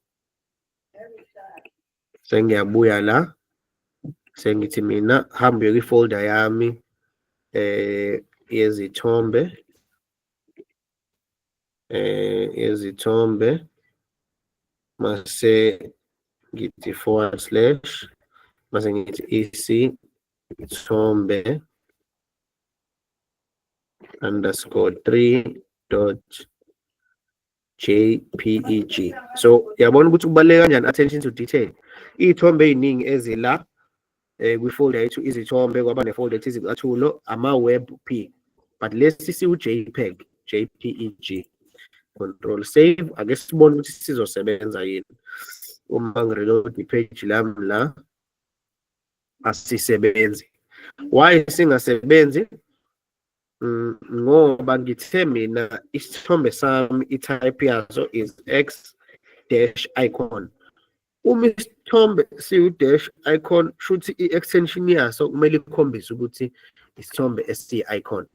sengiyabuya la, sengithi mina hambe kwi-folder yami yezithombe, mase ngithi / mase ngithi isithombe _3.jpeg. So yabona ukuthi kubaluleka kanjani attention to detail. Iy'thombe ey'ningi ezila kwi-folder yethu izithombe, kwaba ne-folder ethi izicathulo, ama-webp, but lesi siwu-JPEG, JPEG. Control save, ake sibone ukuthi sizosebenza yini. Uma ngireload i-page lami la asisebenzi. Why singasebenzi? Ngoba ngithe mina isithombe sami i-type yaso is x-icon. Uma isithombe siwu-icon shuthi i-extension yaso kumele ikhombise ukuthi isithombe esi-icon.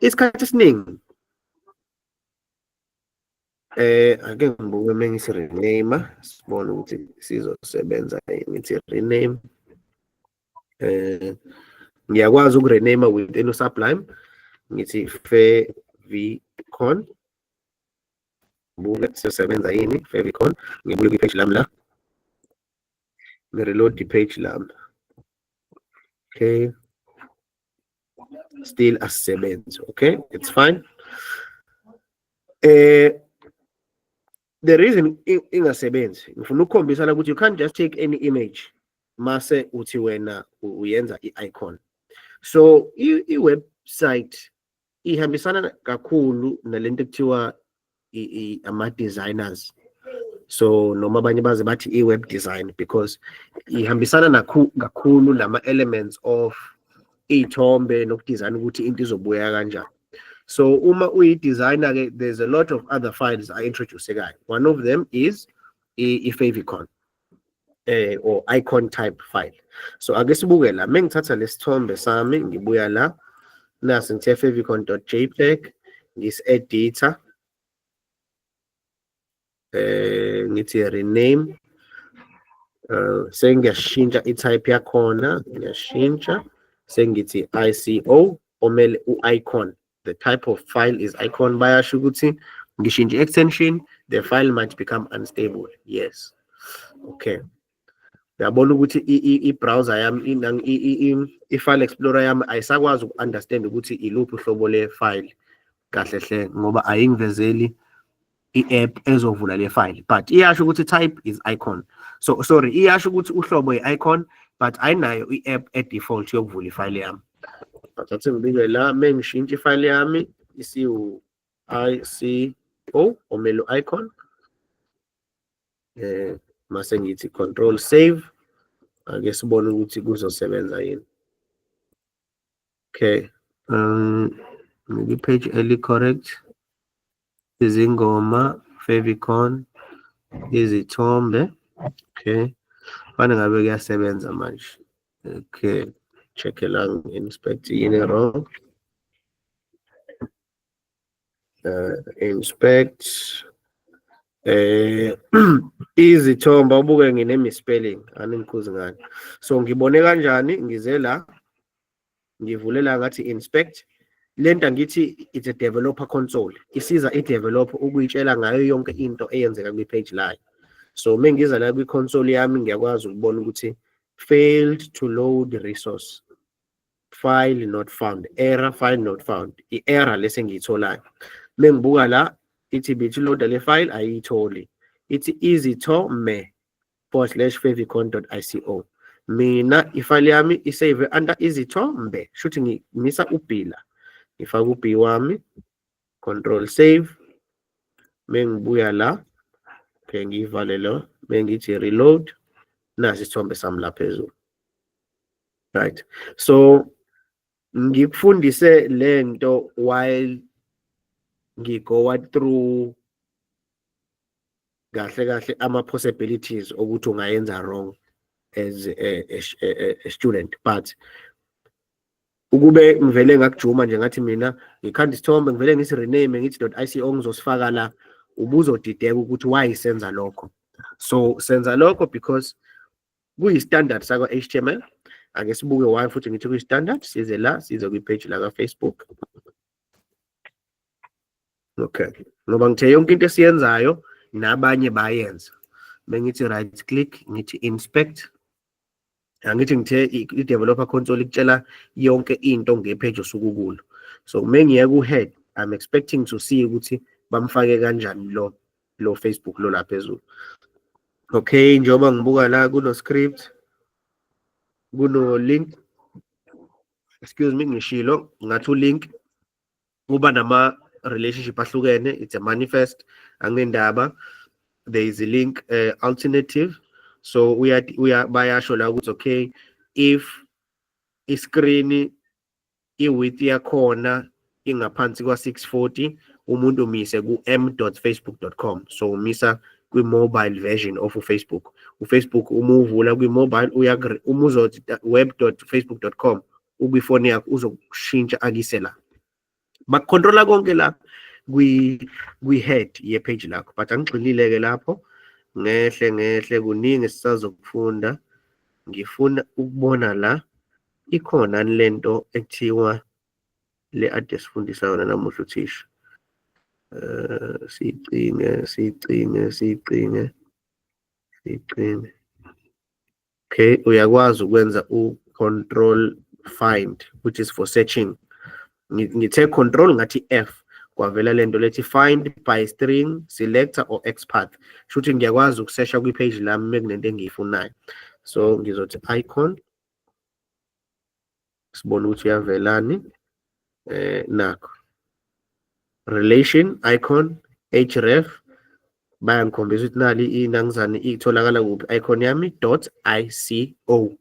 Isikhathi esiningi ake ngibuke mengisi-rename sibone ukuthi sizosebenza yini. Ngithi rename, ngiyakwazi ukurename within uSublime, ngithi favicon, buke sizosebenza yini favicon. Ngibuye kwi-page lami la, ngi-reload i-page lami. Okay, still asisebenzi. Okay, it's fine. The reason ingasebenzi, ngifuna ukukhombisa la ukuthi you can't just take any image mase uthi wena uyenza i-icon. So i-website ihambisana kakhulu nalento ekuthiwa ama-designers. So noma abanye baze bathi i-web design, because ihambisana kakhulu nama-elements of iy'thombe nokudesign ukuthi into izobuya kanjani. So uma uyi-designer ke, there's a lot of other files I introduce guy. One of them is i-favicon or icon type file. So ake sibuke la, mengithatha lesithombe sami ngibuya la, nasi ngithe favicon.jpg, ngisi-editor, ngithi rename, sengiyashintsha i-type yakhona, ngiyashintsha, sengithi ICO omele u-icon. The type of file is icon. Bayasho ukuthi ngishintshe extension, the file might become unstable. Yes. Okay. Uyabona ukuthi i-browser yami, i-file explorer yami ayisakwazi uku-understand ukuthi iluphi uhlobo le-file kahle hle, ngoba ayingivezeli i-app ezovula le-file, but iyasho ukuthi type is icon. So sorry, iyasho ukuthi uhlobo i-icon, but ayinayo i-app e-default yokuvula ifile yami. Bathathe ngibike la, mengishintshe ifile yami isiwu ICO omelo icon. Mase ngithi control save. Ake sibone ukuthi kuzosebenza yini. Okay. Maybe page early correct. Izingoma, favicon, izithombe. Okay. Fane ngabe kuyasebenza manje. Okay. Check lang inspect yini wrong. Inspect. Izithombe ubuke ngine misspelling aningikhuzi ngani. So ngibone kanjani ngize la ngivulela ngathi inspect. Lento ngithi it's a developer console. Isiza i-developer ukuyitshela ngayo yonke into eyenzeka kwi-page layo. So mengiza la kwi-console yami ngiyakwazi ukubona ukuthi failed to load resource. File not found. Error file not found. I-error lese ngiyitholayo. Mengibuka la ithi bithi load le file ayitholi. Ithi izithombe/favicon.ico. Mina ifile yami isave under izithombe. Shuthi ngimisa ubhila. Ngifaka ubhi wami, control save. Mengibuya la, okay, ngivale lo, mengithi reload, nasi isithombe sami la phezulu. Right. So ngikufundise lento while ngigo through kahle ama possibilities ukuthi ungayenza wrong as a student, but ukube ngivele ngakujuma nje ngathi mina ngikhanda isithombe ngivele ngisi rename ngithi .ico ngizosifaka la, ubuzodideka ukuthi why senza lokho. So senza lokho because kuyi standard sakwa HTML. Ake sibuke why futhi ngithi kuyi standard. Size la, size kwi page la ka Facebook. Okay. Ngoba ngithe yonke into esiyenzayo nabanye bayenza. Bengithi right click ngithi inspect. Angithi ngithe i-developer console ikutshela yonke into ngepage osukukulo. So mengiya ku head, I'm expecting to see ukuthi bamfake kanjani lo Facebook lo la phezulu. Okay, njoba ngibuka la kuno script, kuno link. Excuse me, ngishilo ngathi link kuba nama relationship ahlukene. It's a manifest angendaba. There is a link alternative. So we are bayasho la ukuthi okay, if iscreen i-width yakhona ingaphansi kwa 640, umuntu mise ku m.facebook.com. So umisa kwi mobile version of Facebook. uFacebook umuvula kwi mobile umuzothi web.facebook.com ukwifoni yakho uzoshintsha akise la. Bakontrola konke la kwi head ye page lakho, but angixilile ke lapho. Ngehle kuningi sisazokufunda. Ngifuna ukubona la ikhona lento ekuthiwa le ade sifundisa yona namuhla uthisha. Sicinge. Okay, uyakwazi ukwenza control find, which is for searching. Ngithe control ngathi F kwavela lento lethi find by string, selector or XPath. Shuthi ngiyakwazi ukusesha kwi page lami mekunento engiyifunayo. So ngizothi icon, sibona ukuthi yavelani. Nakho relation icon href bayangikhombisa ukuthi nali inangizane itholakala kuphi icon yami .ico.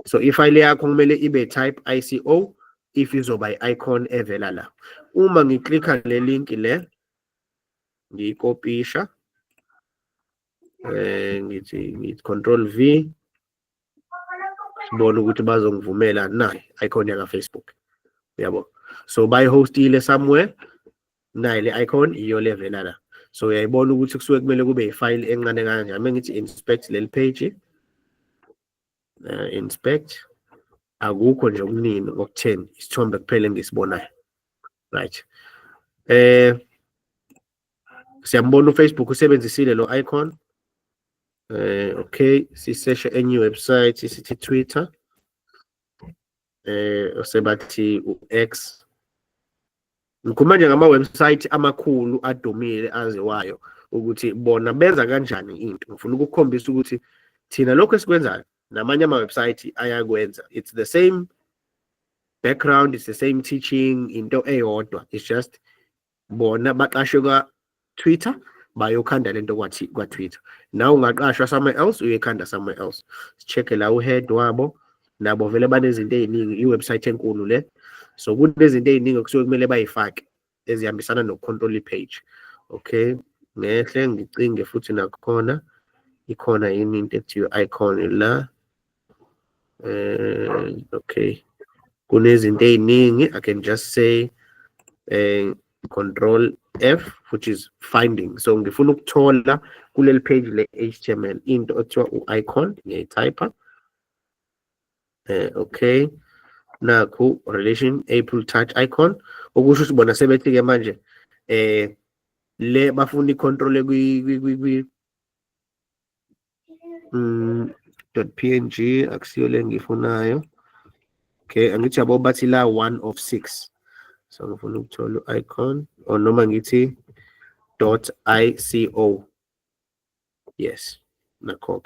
So ifile yakho kumele ibe type ICO if izoba i-icon evela la. Uma ngiklikha le link le ngiyikopisha, ngithi control V, sibona ukuthi bazongivumela nayi icon yaka Facebook. Yabo. So bayihostile somewhere, nayi le icon iyo levela la. So uyayibona ukuthi kusuke kumele kube ifile encane kanjani. Mengithi inspect leli page, inspect, akukho nje okuningi okutheni, isithombe kuphela engisibonayo. Right. Siyambona uFacebook usebenzisile lo icon. Okay, siseshe enye website sithi Twitter. Osebathi uX. Ngikhuluma nje ngama website amakhulu adumile aziwayo ukuthi bona benza kanjani into. Ngifuna ukukhombisa ukuthi thina lokho esikwenzayo namanye ama website ayakwenza. It's the same background is the same teaching into eyodwa. It's just bona baqashwe kwa Twitter bayokhanda lento kwa Twitter. Now ungaqashwa somewhere else uyekhanda somewhere else. Check la uhead wabo nabo vele banezinto eziningi iwebsite enkulu le. So kunezinto eziningi okusuke kumele bayifake ezihambisana nokucontrol page. Okay, ngehle ngicinge futhi nakhona ikhona yini into ekuthiwa icon la. Okay, kunezinto eziningi. I can just say Control F, which is finding. So ngifuna ukuthola kuleli page le HTML into ekuthiwa icon ngiyayitype. Okay, nakhu relation Apple touch icon okusho ukuthi bona sebethi ke manje le bafuna icontrol kwi .png akusiyo le ngifunayo. Okay, angithi yabo bathi la 1 of 6. So ngifuna ukuthola icon or noma ngithi .ico. Yes, nakho.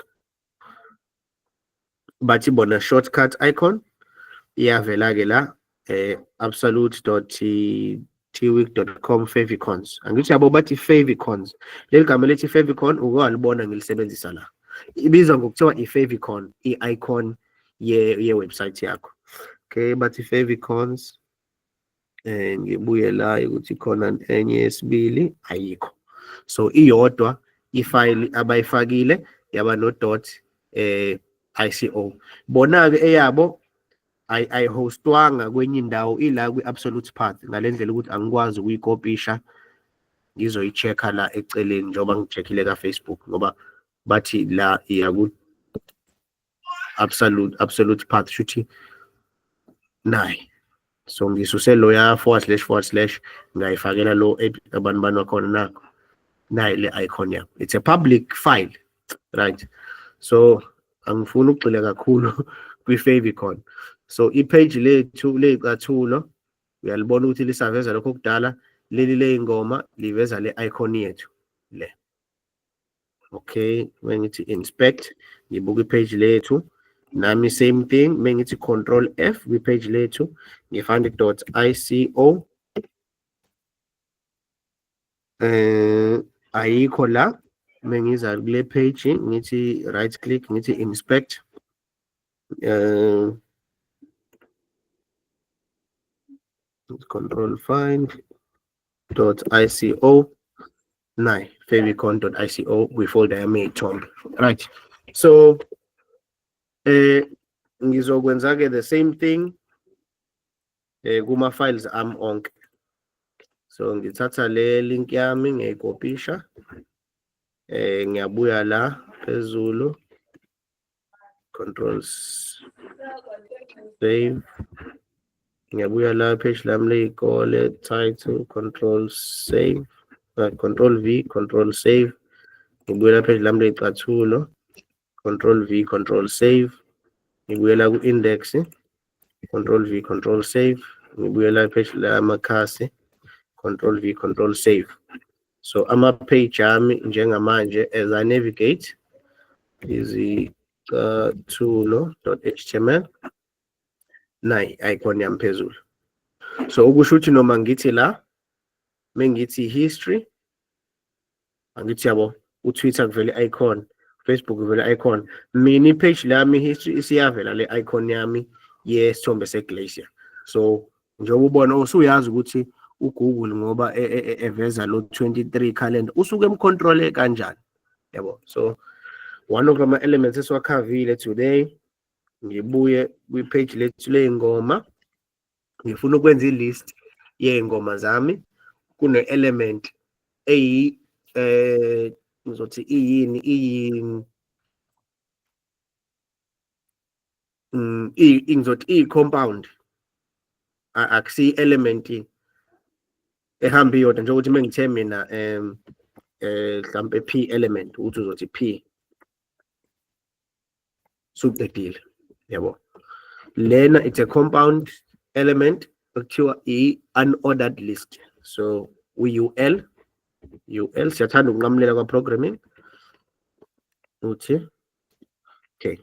Bathi bona shortcut icon iyavela ke la absolute.twig.com favicons. Angithi yabo bathi favicons. Leli gama lethi favicon ukwalibona ngilisebenzisa la. Ibizwa ngokuthiwa i-favicon, i-icon ye-website yakho. Okay, bathi favicons. Ngibuye la ukuthi khona enye yesibili ayikho. So iyodwa ifile abayifakile yaba no .ico. Bona ke eyabo ayihostwanga kwenye indawo ila kwi-absolute path ngalendlela ukuthi angikwazi ukuyikopisha ngizoyichecka la eceleni njengoba ngicheckile ka Facebook ngoba bathi la iya ku absolute path shuthi nayi. So ngisuse lo ya // ngayifakela lo abantu banakhona nakho nayi le icon yakho. It's a public file, right? So angifuni ukugxila kakhulu kwi-favicon. So i-page lethu leyicathulo uyalibona ukuthi lisaveza lokho kudala leli leyingoma liveza le icon yethu le. Okay, mengithi inspect ngibuka i-page lethu nami same thing mengithi control F kwi-page lethu ngifind .ico ayikho la. Mengiza kule page ngithi right click ngithi inspect control find .ico nayi favicon.ico kwi-folder yami eyithombe, right? So ngizokwenza ke the same thing kuma files ami onke. So ngithatha le link yami ngiyayikopisha ngiyabuya la phezulu control save ngiyabuya la page lami leyikole title control save control V control save ngibuya la page lami leyicathulo control V control save ngibuya la ku index control V control save ngibuya la page la makhasi control V control save. So ama page yami njengamanje as I navigate izicathulo.html nayi icon yami phezulu. So ukusho ukuthi noma ngithi la mengithi history angithi yabo uTwitter kuvela icon, Facebook kuvela icon, mina ipage lami history isiyavela le icon yami yesithombe seGlacier. So njengoba ubona usuyazi ukuthi uGoogle ngoba eveza lo 23 calendar usuke emcontrol kanjani, yabo. So one of my elements esiwakhavile today ngibuye kwi-page lethu leyingoma ngifuna ukwenza i-list yeyingoma zami kune-element ngizothi iyini ngizothi iyi-compound akusiyi-element ehamba iyodwa njengokuthi mengithe mina mhlampe P element ukuthi uzothi P suqedile, yabo. Lena it's a compound element ekuthiwa i-unordered list. So UL siyathanda ukunqamulela kwa programming uthi okay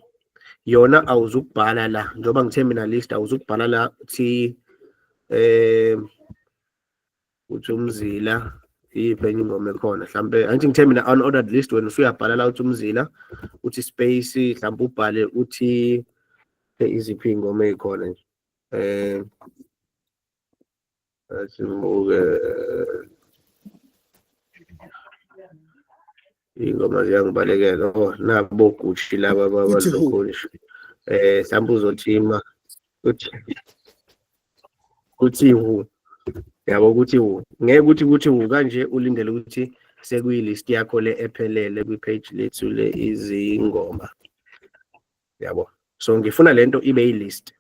yona awuzukubhala la njengoba ngi-terminalist awuzukubhala la uthi uthi umzila iyiphi enye ingoma ekhona mhlampe angithi ngi-terminal unordered list wena usuyabhala la uthi umzila uthi space mhlampe ubhale uthi iziphi ingoma ezikhona nje asibuke ingoma ziyangibalekela nabo Gucci laba babalokholisha mhlampe uzothima uthi hu yabo ukuthi hu ngeke ukuthi hu kanje ulindele ukuthi sekuyilist yakho le ephelele kwi-page lethu le izingoma yabo. So ngifuna lento ibe yilist.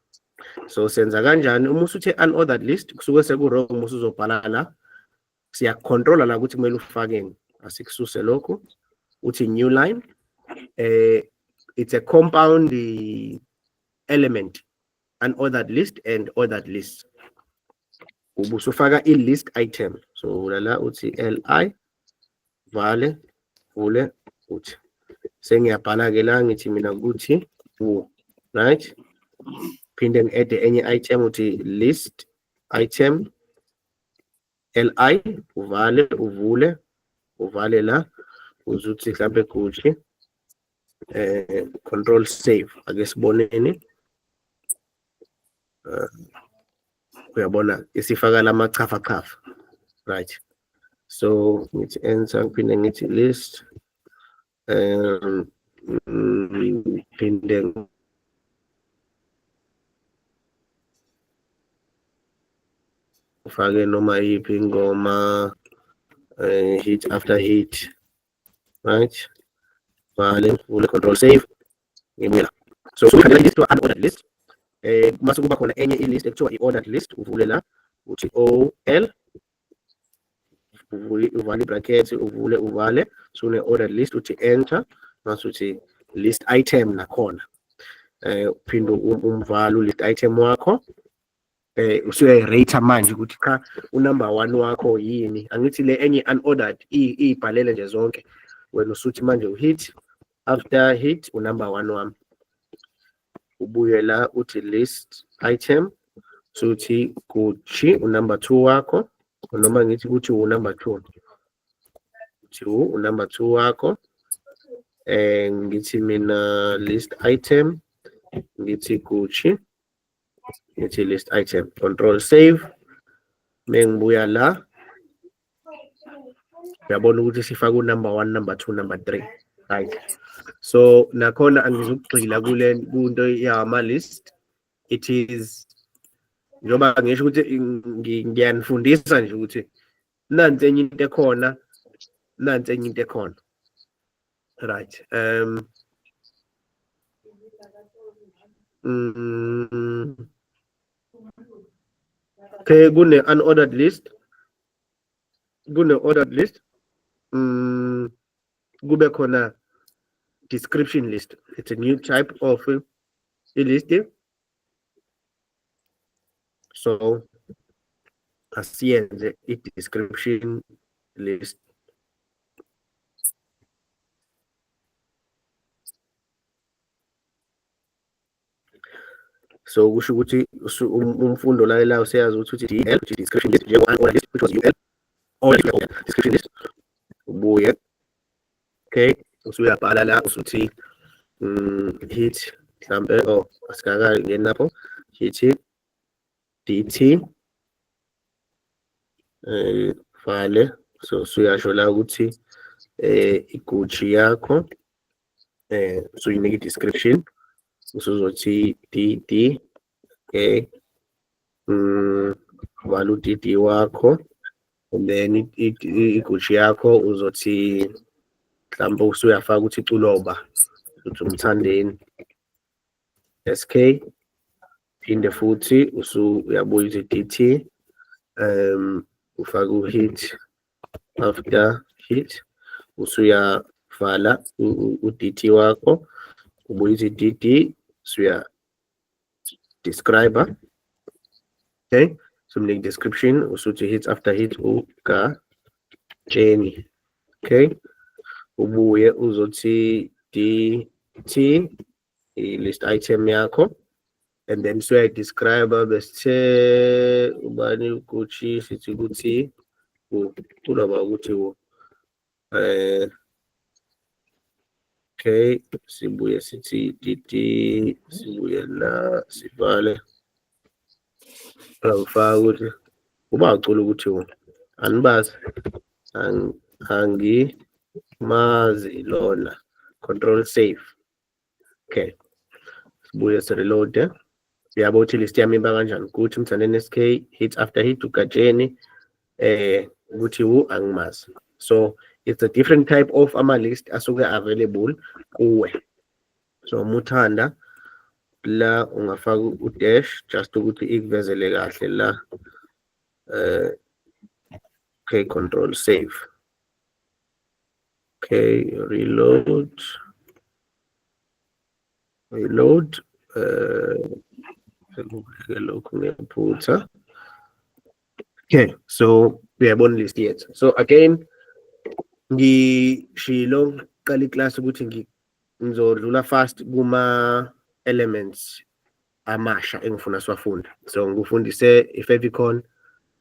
So senza kanjani uma usuthe unordered list kusuke seku-wrong uma usuzobhala la siyakucontrola la ukuthi kumele ufakeni asikususe lokho uthi new line it's a compound element unordered list and ordered list ubusufaka i-list item so la uthi li vale vule uthi sengiyabhala ke la ngithi mina ukuthi right phinde ngi-add enye item uthi list item li uvale uvule uvale la uzuthi mhlambe Gucci control save ake siboneni uyabona isifaka lamachafa right so ngithi enter ngiphinde ngithi list phinde ufake noma yiphi ingoma hit after hit right vale ule control save ngibuya so ukhangela list unordered list mase kuba khona enye i-list ekuthiwa i-ordered list uvule la uthi ol uvale bracket uvule uvale so une-ordered list uthi enter mase uthi list item nakhona uphinde umvalo list item wakho usuyayirate manje ukuthi cha unumber 1 wakho yini angithi le enye unordered ibhalele nje zonke wena usuthi manje uhit after hit unumber 1 wami ubuye la uthi list item suthi Gucci unumber 2 wakho noma ngithi ukuthi unumber 2 uthi unumber 2 wakho ngithi mina list item ngithi Gucci ngithi list item control save mengibuya la uyabona ukuthi sifaka unumber 1 number 2 number 3 right so nakhona angizukugxila kule kunto yama list it is njoba ngisho ukuthi ngiyanifundisa nje ukuthi nansi enye into ekhona nansi enye into ekhona right okay kune unordered list kube khona description list it's a new type of a list so asiyenze i-description list so kusho ukuthi umfundo la useyazi ukuthi DL description list njengo list which was UL or description list ubuye okay usuyabhala la usuthi hit mhlambe asikaka ngenapho hit dt file so usuyasho la ukuthi iGucci yakho so you need description usuzothi dd okay value dd wakho and then iGucci yakho uzothi mhlawumbe usuyafaka ukuthi Culoba uthi Umthandeni sk phinde futhi uyabuya uthi dt ufaka uhit after hit usuyavala udt wakho ubuye uthi dd usuya describer okay so make description usuthi hit after hit uka Jenny okay ubuye uzothi dt i-list item yakho, and then describe besithe ubani ukuthi sithi ukuthi kulaba ukuthi okay, sibuye sithi dd, sibuye la sivale ngifaka ukuthi ubacula ukuthi anibazi angimazi lona, control save. Okay, sibuye reload. Siyabo ukuthi list yami iba kanjani ukuthi Mthandeni SK hit after hit ugatsheni ukuthi angimazi. So it's a different type of list asuke available kuwe. So muthanda la ungafaka u-dash just ukuthi ikuvezele kahle la. Okay, control save. Okay, reload. Okay, so we have one list yet. So again, ngishilo qala iclass ukuthi ngizodlula fast kuma elements amasha engifuna siwafunda. So ngifundise ifavicon,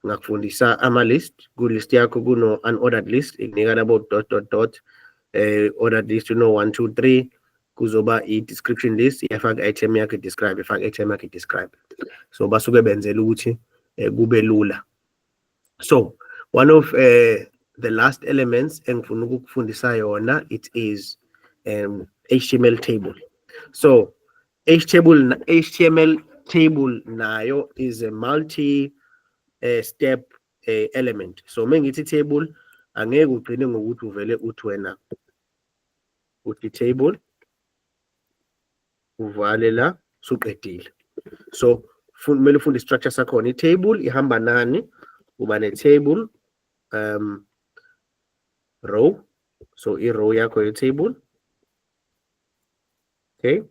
ngakufundisa ama-list. Ku-list yakho kuno unordered list, ikunika labo ... ordered list 1 2 3, kuzoba i-description list, iyafaka item yakho describe, ifaka item yakho describe. So basuke benzela ukuthi kube lula. So one of the last elements engifuna ukukufundisa yona, it is HTML table. So HTML table nayo is a multi step element. So mengithi table angeke ugcine ngokuthi uvele uthi wena uthi table uvale la suqedile. So kumele ufunde structure sakhona. I-table ihamba nani? Uba ne-table row. So i-row yakho ye-table. Okay.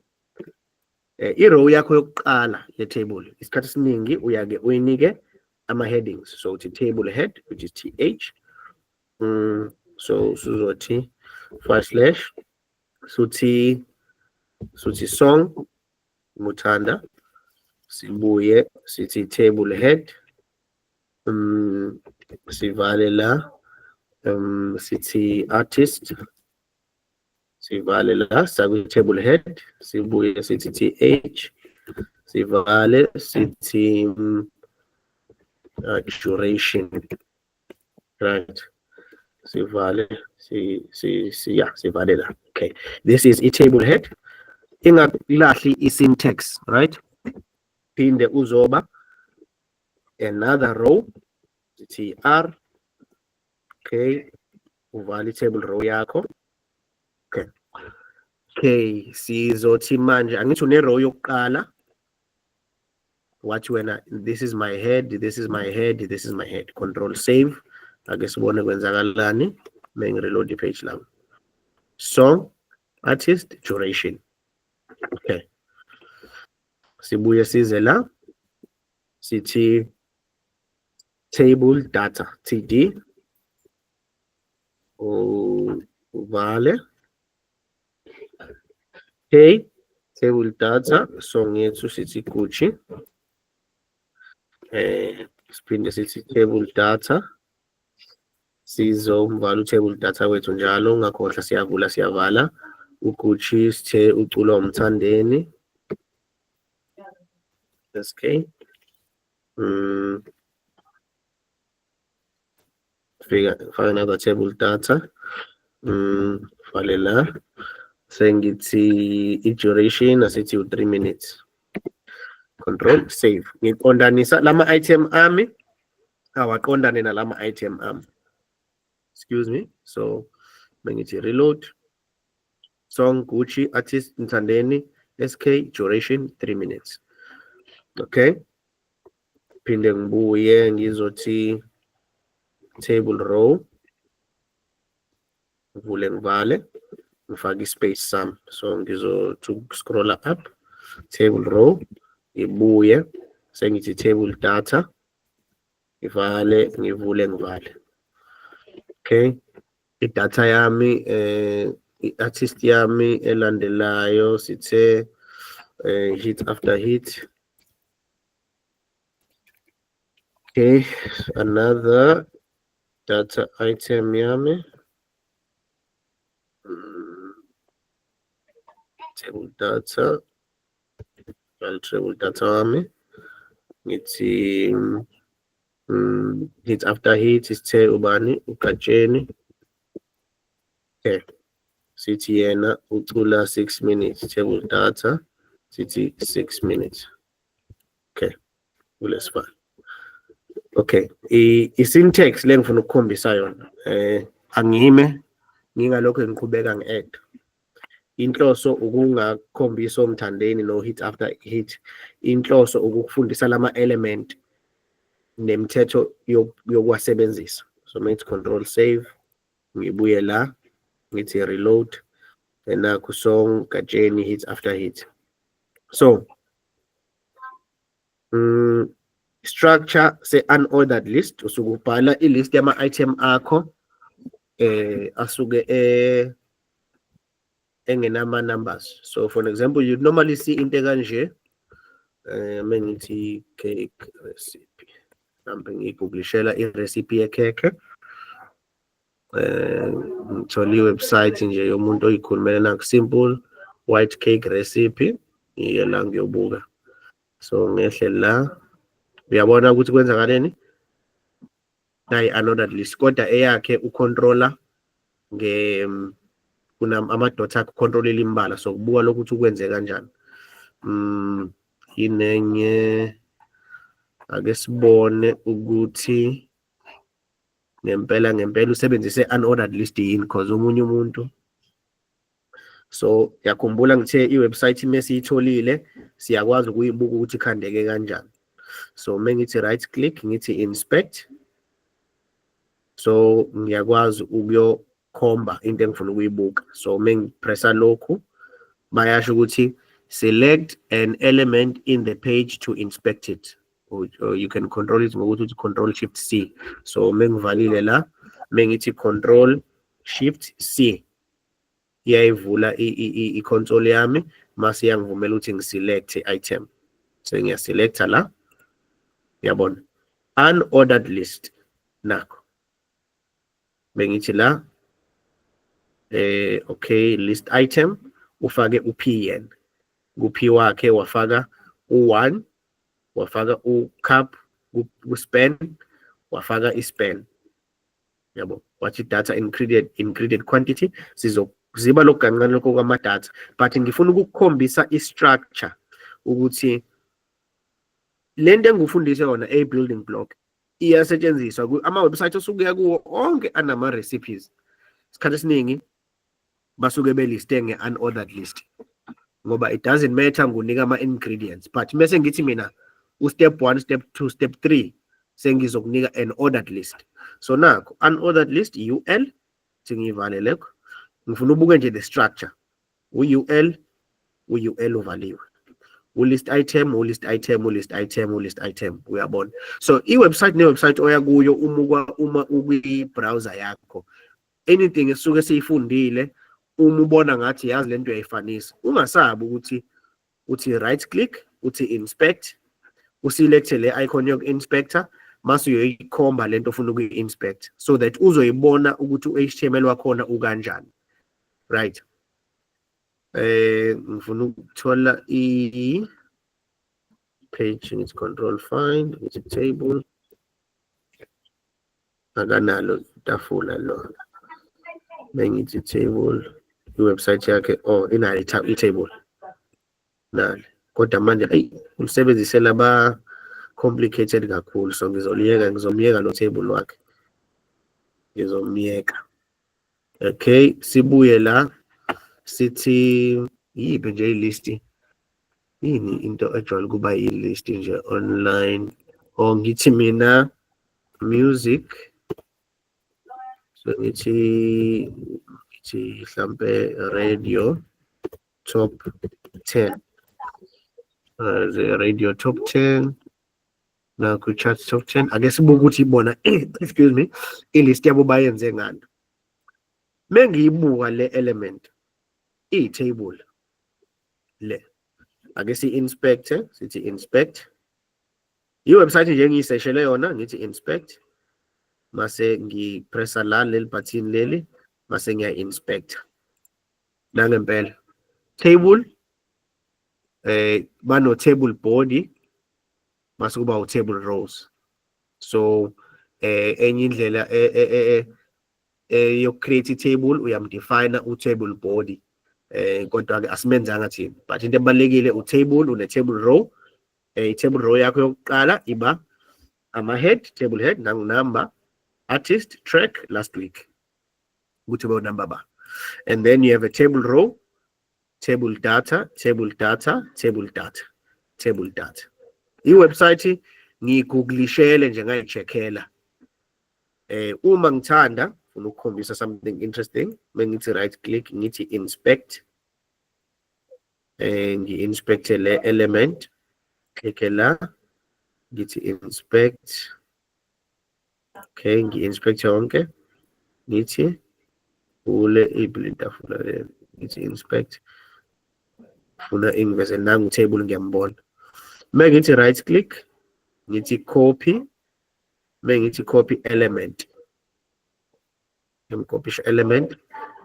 I-row yakho yokuqala ye-table isikhathi esiningi uyake uyinike ama-headings. So uthi table head, which is TH. So suzothi / suthi song Muthanda, sibuye sithi table head, sivale la, sithi artist, sivale la, saku table head, sibuye sithi TH, sivale sithi duration, right? Sivale, sivale la. Okay, this is a table head. Ingakulahli i-syntax, right? Phinde uzoba another row, TR. Okay, uvale table row yakho. Okay. Okay, sizothi manje angithi une row yokuqala. Watch wena, this is my head, this is my head, this is my head. Control save. Ake sibone kwenzakalani. Mengi reload the page lang. Song, artist, duration. Okay. Sibuye size la. Sithi table data, TD. Uvale. Okay. Table data, song yethu sithi Gucci. Siphinde sithi table data. Sizomvala table data wethu njalo, ungakhohlwa siyavula siyavala. uGucci sithe uculwa uMthandeni. Okay. Fika another table data. Fale la. Sengithi i-duration asithi 3 minutes. Control save. Ngiqondanisa lama item ami awaqondane nalama item ami. Excuse me. So mengithi reload. Song Gucci, artist Mthandeni, SK, duration 3 minutes. Okay. Phinde ngibuye ngizothi table row. Ngivule ngivale. Ngifake ispace sami. So ngizothi scroll up. Table row. Ngibuye. Sengithi table data. Ngivale, ngivule ngivale. Okay. I-data yami, i-artist yami elandelayo sithe hit after hit. Okay, another data item yami. Table data. Table data yami. It's hit after hit is ubani ukatsheni. Okay. Sithi yena ucula 6 minutes. Table data. Sithi 6 minutes. Okay. Let's fine. Okay, i-syntax le ngifuna ukukhombisa yona angime ngingalokho ngiqhubeka ngi-add. Inhloso ukungakhombisa omthandeni no hit after hit. Inhloso ukufundisa lama element nemithetho yokuwasebenzisa. So mengithi control save, ngibuye la, ngithi reload, nakho song katsheni hit after hit. So structure se unordered list usukubhala ilist yama item akho asuke engenama numbers. So for example, you normally see into kanje mengithi cake recipe, mhlawumbe ngikupublishela irecipe yekhekhe ngithola iwebsite nje yomuntu oyikhulumela nakho, simple white cake recipe, ngiye la ngiyobuka. So ngehle la uyabona ukuthi kwenzakaleni nayi unordered list, kodwa eyakhe ucontroller ama-dot akhe ucontrolela imbala, so kubuka lokuthi ukwenze kanjani. Inenye ake sibone ukuthi ngempela usebenzise unordered list yini, because omunye umuntu. So yakhumbula ngithe iwebsite mesiyitholile siyakwazi ukuyibuka ukuthi ikhandeke kanjani. So mengithi right click ngithi inspect, so ngiyakwazi ukuyokhomba into engifuna ukuyibuka. So mengipressa lokhu bayasho ukuthi select an element in the page to inspect it, or you can control it ngokuthi control shift C. So mengivalile la, mengithi control shift C iyayivula i-console yami, mase yangivumela ukuthi ngiselect item. So ngiyaselecta la, yabona unordered list nakho bengithi la okay, list item ufake uPN ku-P wakhe, wafaka u1, wafaka ucup ku-span, wafaka ispan, yabo, wathi data included quantity. Ziba lokhu kancane lokho kwama-data, but ngifuna ukukhombisa i-structure ukuthi lento engifundise yona building block iyasetshenziswa ama-website osukuya kuwo onke anama-recipes. Isikhathi esiningi basuke beliste nge-unordered list ngoba it doesn't matter ngunika ama-ingredients, but mese ngithi mina step 1, step 2, step 3 sengizokunika an ordered list. So nakho unordered list UL singivale lekho, ngifuna ubuke nje the structure u-UL uvaliwe, list item, list item, list item, list item, uyabona. So i-website ne-website oya kuyo uma ukwi-browser yakho, anything esuke seyifundile, uma ubona ngathi yazi lento uyayifanisa, ungasabi ukuthi uthi right click, uthi inspect, uselecte le icon yoku-inspector, mase uyoyikhomba lento ofuna ukuyi-inspect, so that uzoyibona ukuthi u-HTML wakhona ukanjani, right? Ngifuna ukuthola i-page, ngithi control find, ngithi table, akanalo itafula lo, bengithi table, iwebsite yakhe inayo i-table nalo, kodwa manje ulisebenzise laba complicated kakhulu, so ngizomyeka lo table wakhe, ngizomyeka. Okay, sibuye la, sithi yiphi nje ilist, yini into ejwayele kuba ilist nje online, ngithi mina music, so ngithi mhlambe radio top 10, the radio top 10 na ku chat top 10. Ake sibuke ukuthi bona excuse me, ilist yabo bayenze ngani. Mengiyibuka le element i-table le, ake si-inspect, sithi inspect. I-website nje engiyiseshele yona ngithi inspect, mase ngipressa la leli button leli, mase ngiya-inspect. Nangempela table, bano-table body, mase kuba u-table rows. So enye indlela yoku-create i-table, uyamdefine u-table body, kodwa-ke asimenzanga thina, but into ebalulekile u-table, une-table row. I-table row yakho yokuqala iba ama-head, table head, nangu-number, artist, track, last week, ukuthi ube number ba. And then you have a table row, table data, table data, table data, table data. I-website ngiyigooglishele nje ngayicheckela. Uma ngithanda ufuna ukukhombisa something interesting, mengithi right click ngithi inspect, ngi-inspecte le element, click la, ngithi inspect. Okay, ngi-inspect yonke, ngithi ule ibulitafula le, ngithi inspect, funa ingiveze nangu table ngiyambona. Mengithi right click ngithi copy, mengithi copy element, ngimkopisha element,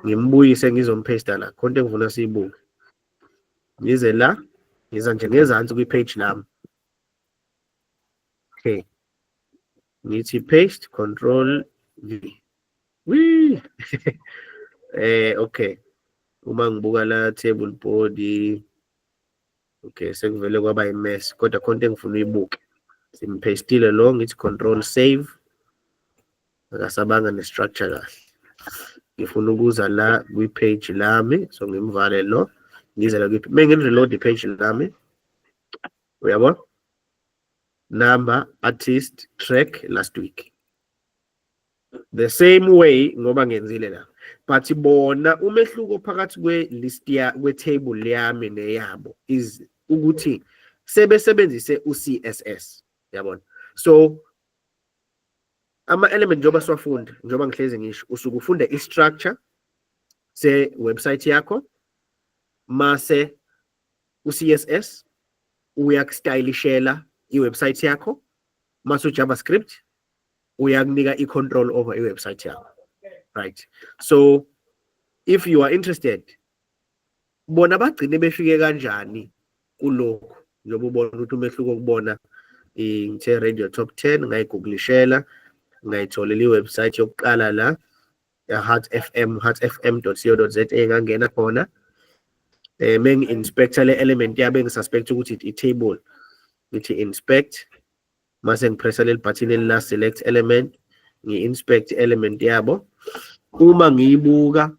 ngimbuyise ngizompaste la khonto engifuna siyibuke. Ngize la, ngiza nje ngezansi kwi-page lami. Okay, ngithi paste, control V. Wee. Okay, uma ngibuka la table body, okay, sekuvele kwaba i-mess, kodwa khonto engifuna uyibuke. Simpastile lo, ngithi control save, akasabanga ne-structure kahle. Ngifuna ukuza la kwi-page lami, so ngimvale lo, ngize la kwi-page, mengi-reload i-page lami, uyabona? Number, artist, track, last week. The same way ngoba ngenzile la, but bona umehluko phakathi kwe-list kwe-table yami neyabo is ukuthi sebesebenzise u-CSS, yabona? So ama-element njoba siwafunda, njoba ngihlezi ngisho, usuke ufunda i-structure se-website yakho, mase u-CSS uyakusitayilishela i-website yakho, mase u-JavaScript uyakunika i-control over i-website yakho, right? So if you are interested, bona bagcine befike kanjani kulokho, njengoba ubona ukuthi umehluko kubona ngithe Radio Top 10, ngayigooglishela, ngayitholela i-website yokuqala la, heartfm.co.za, ngangena khona, mengi-inspector le element yabo engisuspect ukuthi i-table, ngithi inspect, mase ngipressa leli button elila select element, ngi-inspect element yabo. Uma ngiyibuka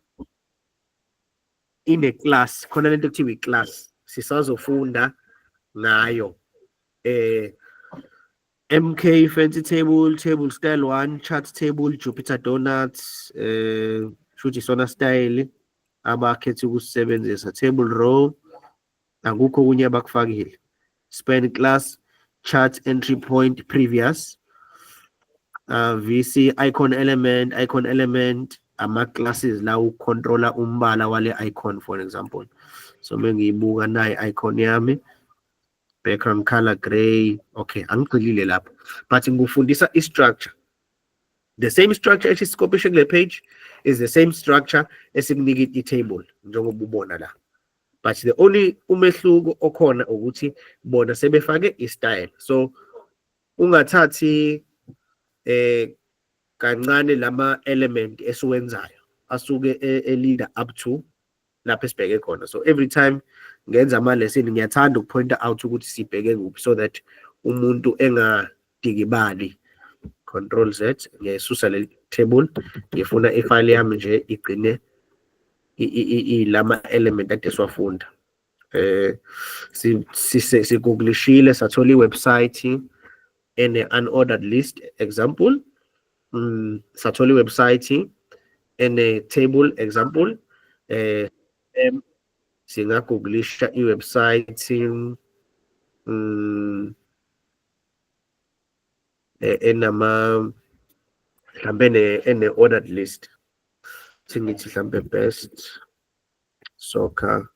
ine-class, khona lento ekuthiwa i-class, sisazofunda ngayo. MK fancy table, table style 1, chart table, Jupyter Donuts, shuthi sona style abakhethe ukusebenzisa, table row, akukho kunye abakufakile. Span class, chart entry point previous, VC icon element, ama-classes la ucontroller umbala wale icon, for example. So mengiyibuka nayi icon yami, background color gray, okay, angigxilile lapho, but ngifundisa i-structure. The same structure esikopishe kule page is the same structure esikunika i-table njengoba ubona la, but the only umehluko okhona ukuthi bona sebefake i-style. So ungathathi kancane lama element esiwenzayo asuke leader up to lapho esibheke khona. So every time ngenza ama-lesson ngiyathanda ukupointa out ukuthi sibheke kuphi, so that umuntu engadikibali. Control Z, ngiyasusa le table, ngifuna ifile yami nje igcine lama element ade siwafunda. Sigooglishile sathola i-website ene unordered list, example, sathola i-website ene table, example, singagooglisha i-website enama mhlambe ene ordered list, singithi mhlambe best soccer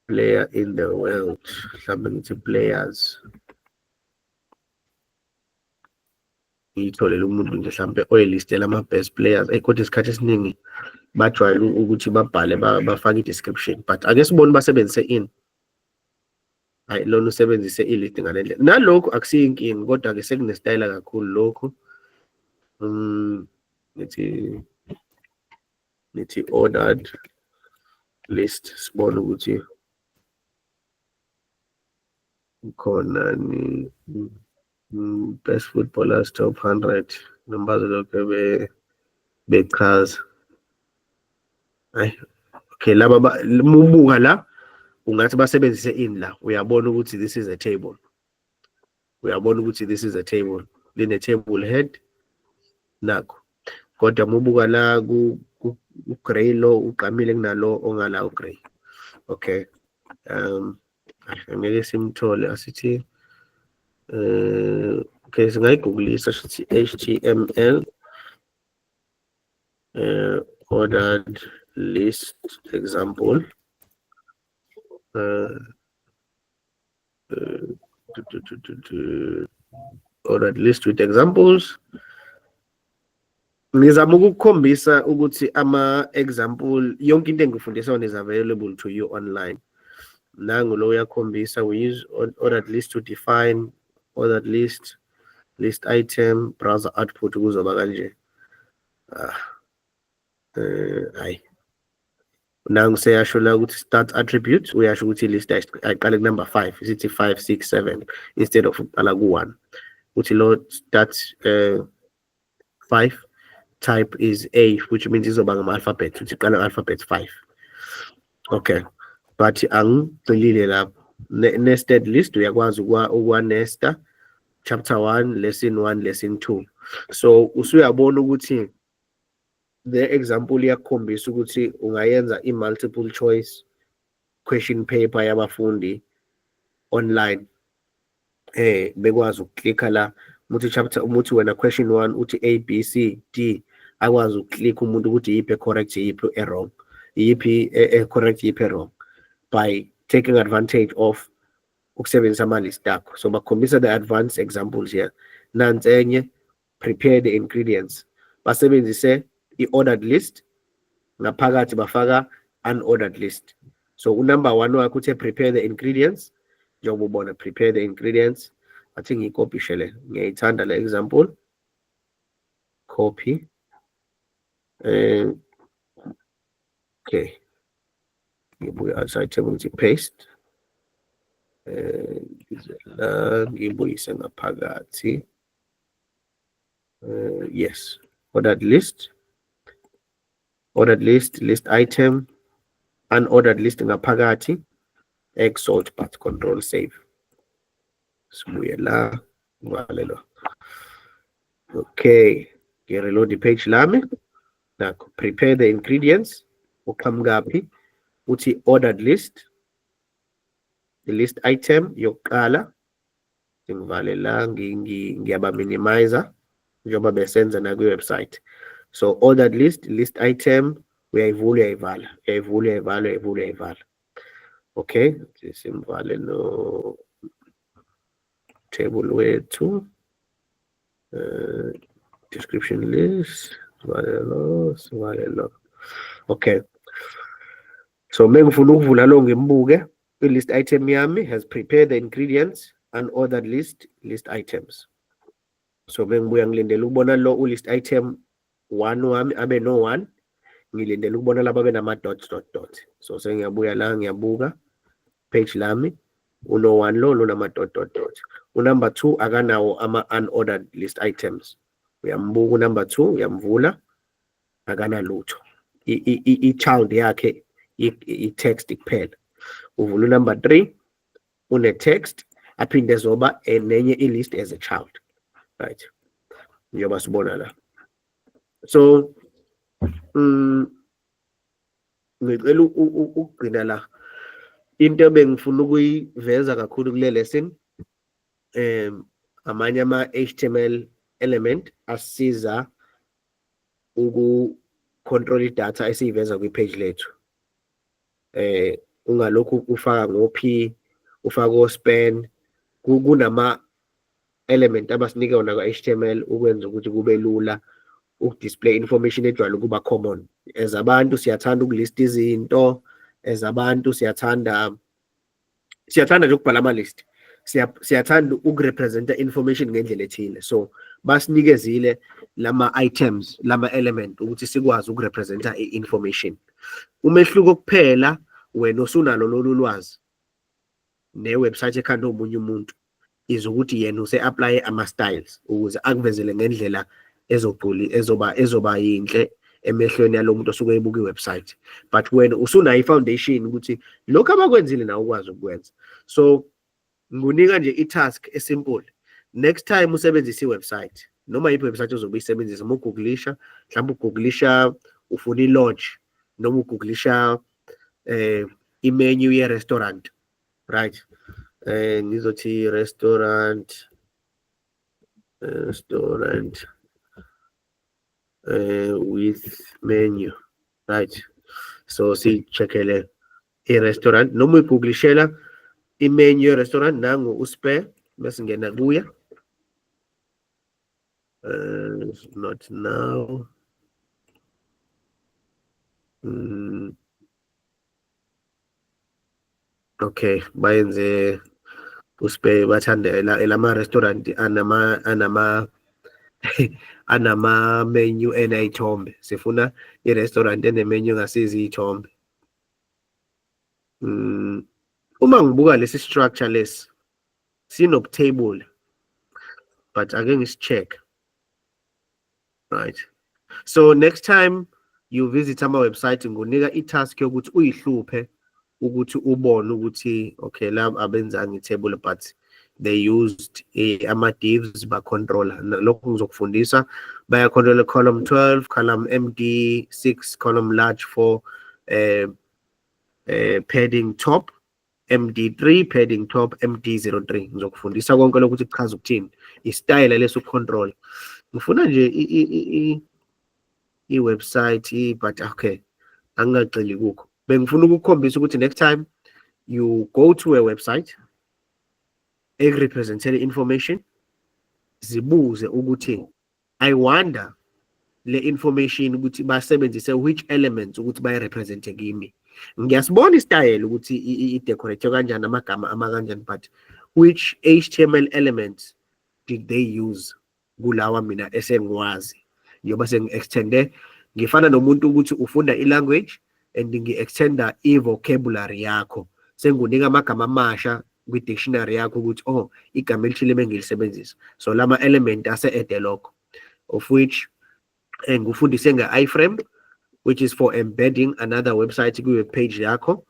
player in the world. Mhlawumbe ngithi players. Ngitholele umuntu nje mhlawumbe oyilistela ama-best players. Kodwa isikhathi esiningi bajwayele ukuthi babhale bafake i-description. But ake sibone basebenzise in. Hayi lona usebenzise i-list ngale ndlela. Nalokhu akusiyo inkinga, kodwa-ke sekunesitayela kakhulu lokhu. Nithi ordered list, sibone ukuthi khona ni best footballers top 100 numbers lokho bechaza. Okay, laba mubuka la ungathi basebenzise in la, uyabona ukuthi this is a table. Uyabona ukuthi this is a table. Line table head nakho. Kodwa mubuka la ku gray lo uqamile kunalo ongala ugray. Okay. Ngeke simthole asithi okay, singayigooglisa sithi HTML ordered list example. Ordered list with examples. Ngizama ukukhombisa ukuthi ama-example yonke into engifundisa yona is available to you online. Nangu lo uyakhombisa, we use ordered list to define ordered list item, browser output kuzoba kanje. Hayi. Nangu seyasho la ukuthi start attribute, uyasho ukuthi list ayiqale number 5, isithi 5, 6, 7 instead of uqala ku1. Uthi lo start 5 type is A, which means izoba ngama-alphabet, uthi qala alphabet 5. Okay. But angicilile lapho. Nested list uyakwazi ukwa-nesta chapter 1, lesson 1, lesson 2. So usuyabona ukuthi the example iyakhombisa ukuthi ungayenza i-multiple choice question paper yabafundi online. Bekwazi ukuklikha la umuthi wena question 1 uthi A, B, C, D, akwazi ukuklikha umuntu ukuthi yiphi correct yiphi wrong, yiphi correct yiphi wrong, by taking advantage of ukusebenzisa ama-list akho. So bakhombisa the advanced examples here. Nansi enye, prepare the ingredients. Basebenzise i-ordered list, ngaphakathi bafaka unordered list. So number 1 wakho uthe prepare the ingredients, njengoba ubona prepare the ingredients. I think ngiyikopishe le, ngiyayithanda le example. Copy. Okay. Ngibuye outside table ngithi paste. Ngibuyise ngaphakathi. Yes, ordered list, list item, unordered list ngaphakathi, exalt but control save. Sibuye la, ngale. Okay, ngireload i-page lami. Nakho prepare the ingredients, uqhamukaphi uthi ordered list, the list item yokuqala ngivale la, ngiyaba minimizer njengoba besenza na kwi-website. So ordered list item uyayivula uyayivala. Okay, simvale no table wethu, description list, sivale lo. Okay, so mengifuna ukuvula lo ngimbuke, i-list item yami has prepared the ingredients and ordered list items. So bengibuya ngilindele ukubona lo list item 1 wami abe no 1, ngilindele ukubona laba benama dots. So sengiyabuya la ngiyabuka page lami uno 1 lo nama dot. Number 2 akanawo ama unordered list items. Uyambuka number 2, uyamvula, akana lutho. I-child yakhe i-text kuphela. Uvula number 3 une text aphinde zoba enenye i-list as a child. Right. Njengoba sibona la. So ngicela ukugcina la into ebengifuna ukuyiveza kakhulu kule lesson, amanye ama-HTML element asiza uku-control i-data esiyiveza kwi-page lethu. ungalokhu ufaka ngo-p ufaka o-span kunama element abasinike wona kwa-HTML ukwenza ukuthi kube lula ukudisplay information ejwayele ukuba common. As abantu siyathanda ukulista izinto, as abantu siyathanda nje ukubhala ama-list, siyathanda ukurepresenta information ngendlela ethile. So basinikezile lama-items, lama-element ukuthi sikwazi ukurepresenta i-information. Umehluko kuphela wena usunalo lolu lwazi ne-website ekhanda omunye umuntu is ukuthi yena use-apply ama-styles ukuze akuvezele ngendlela ezoba yinhle emehlweni yalo muntu osuke ebuka iwebsite. But wena usunayo i-foundation ukuthi lokhu abakwenzile nawe ukwazi ukwenza. So ngunika nje i-task esimple. Next time usebenzisa iwebsite noma yiphi website ozobe uyisebenzisa, uma ugooglisha, mhlawumbe ugooglisha ufuna i-lodge noma ugooglisha i-menu ye-restaurant, right? Ngizothi restaurant with menu, right? So sicheckele i-restaurant noma uyigooglishela i-menu ye-restaurant nangu uspare bese ngena kuya. Not now. Okay, bayenze uspare bathanda elama restaurant anama menu enayithombe. Sifuna i-restaurant ene-menu ngasizi ithombe. Uma ngibuka lesi structure lesi sinobutable, but ake ngisi-check, right? So next time you visit ama-website ngunika i-task yokuthi uyihluphe ukuthi ubone ukuthi okay laba abenzanga i-table but they used ama-divs ba-controller. Lokhu ngizokufundisa baya-controller column 12, column MD6, column large for padding top, MD3 padding top, MD03. Ngizokufundisa konke lokhu ukuthi kuchaza ukuthini i-style leso control. Ngifuna nje i-website but okay angingagxili kukho. Bengifuna ukukhombisa ukuthi next time you go to a website ekurepresentele information, zibuze ukuthi I wonder le information ukuthi basebenzise which elements ukuthi bayirepresente kimi. Ngiyasibona istyle ukuthi i-decorate kanjani, amagama amakanjani, but which HTML elements did they use kulawa mina esengwazi? Njengoba sengi-extende, ngifana nomuntu ukuthi ufunda i-language and ngi-extenda i-vocabulary yakho, sengunika amagama amasha kwi-dictionary yakho ukuthi oh igama elithile bengilisebenzisa. So lama element ase-ede lokho, of which ngifundise nge-iframe, which is for embedding another website kwi-web page yakho.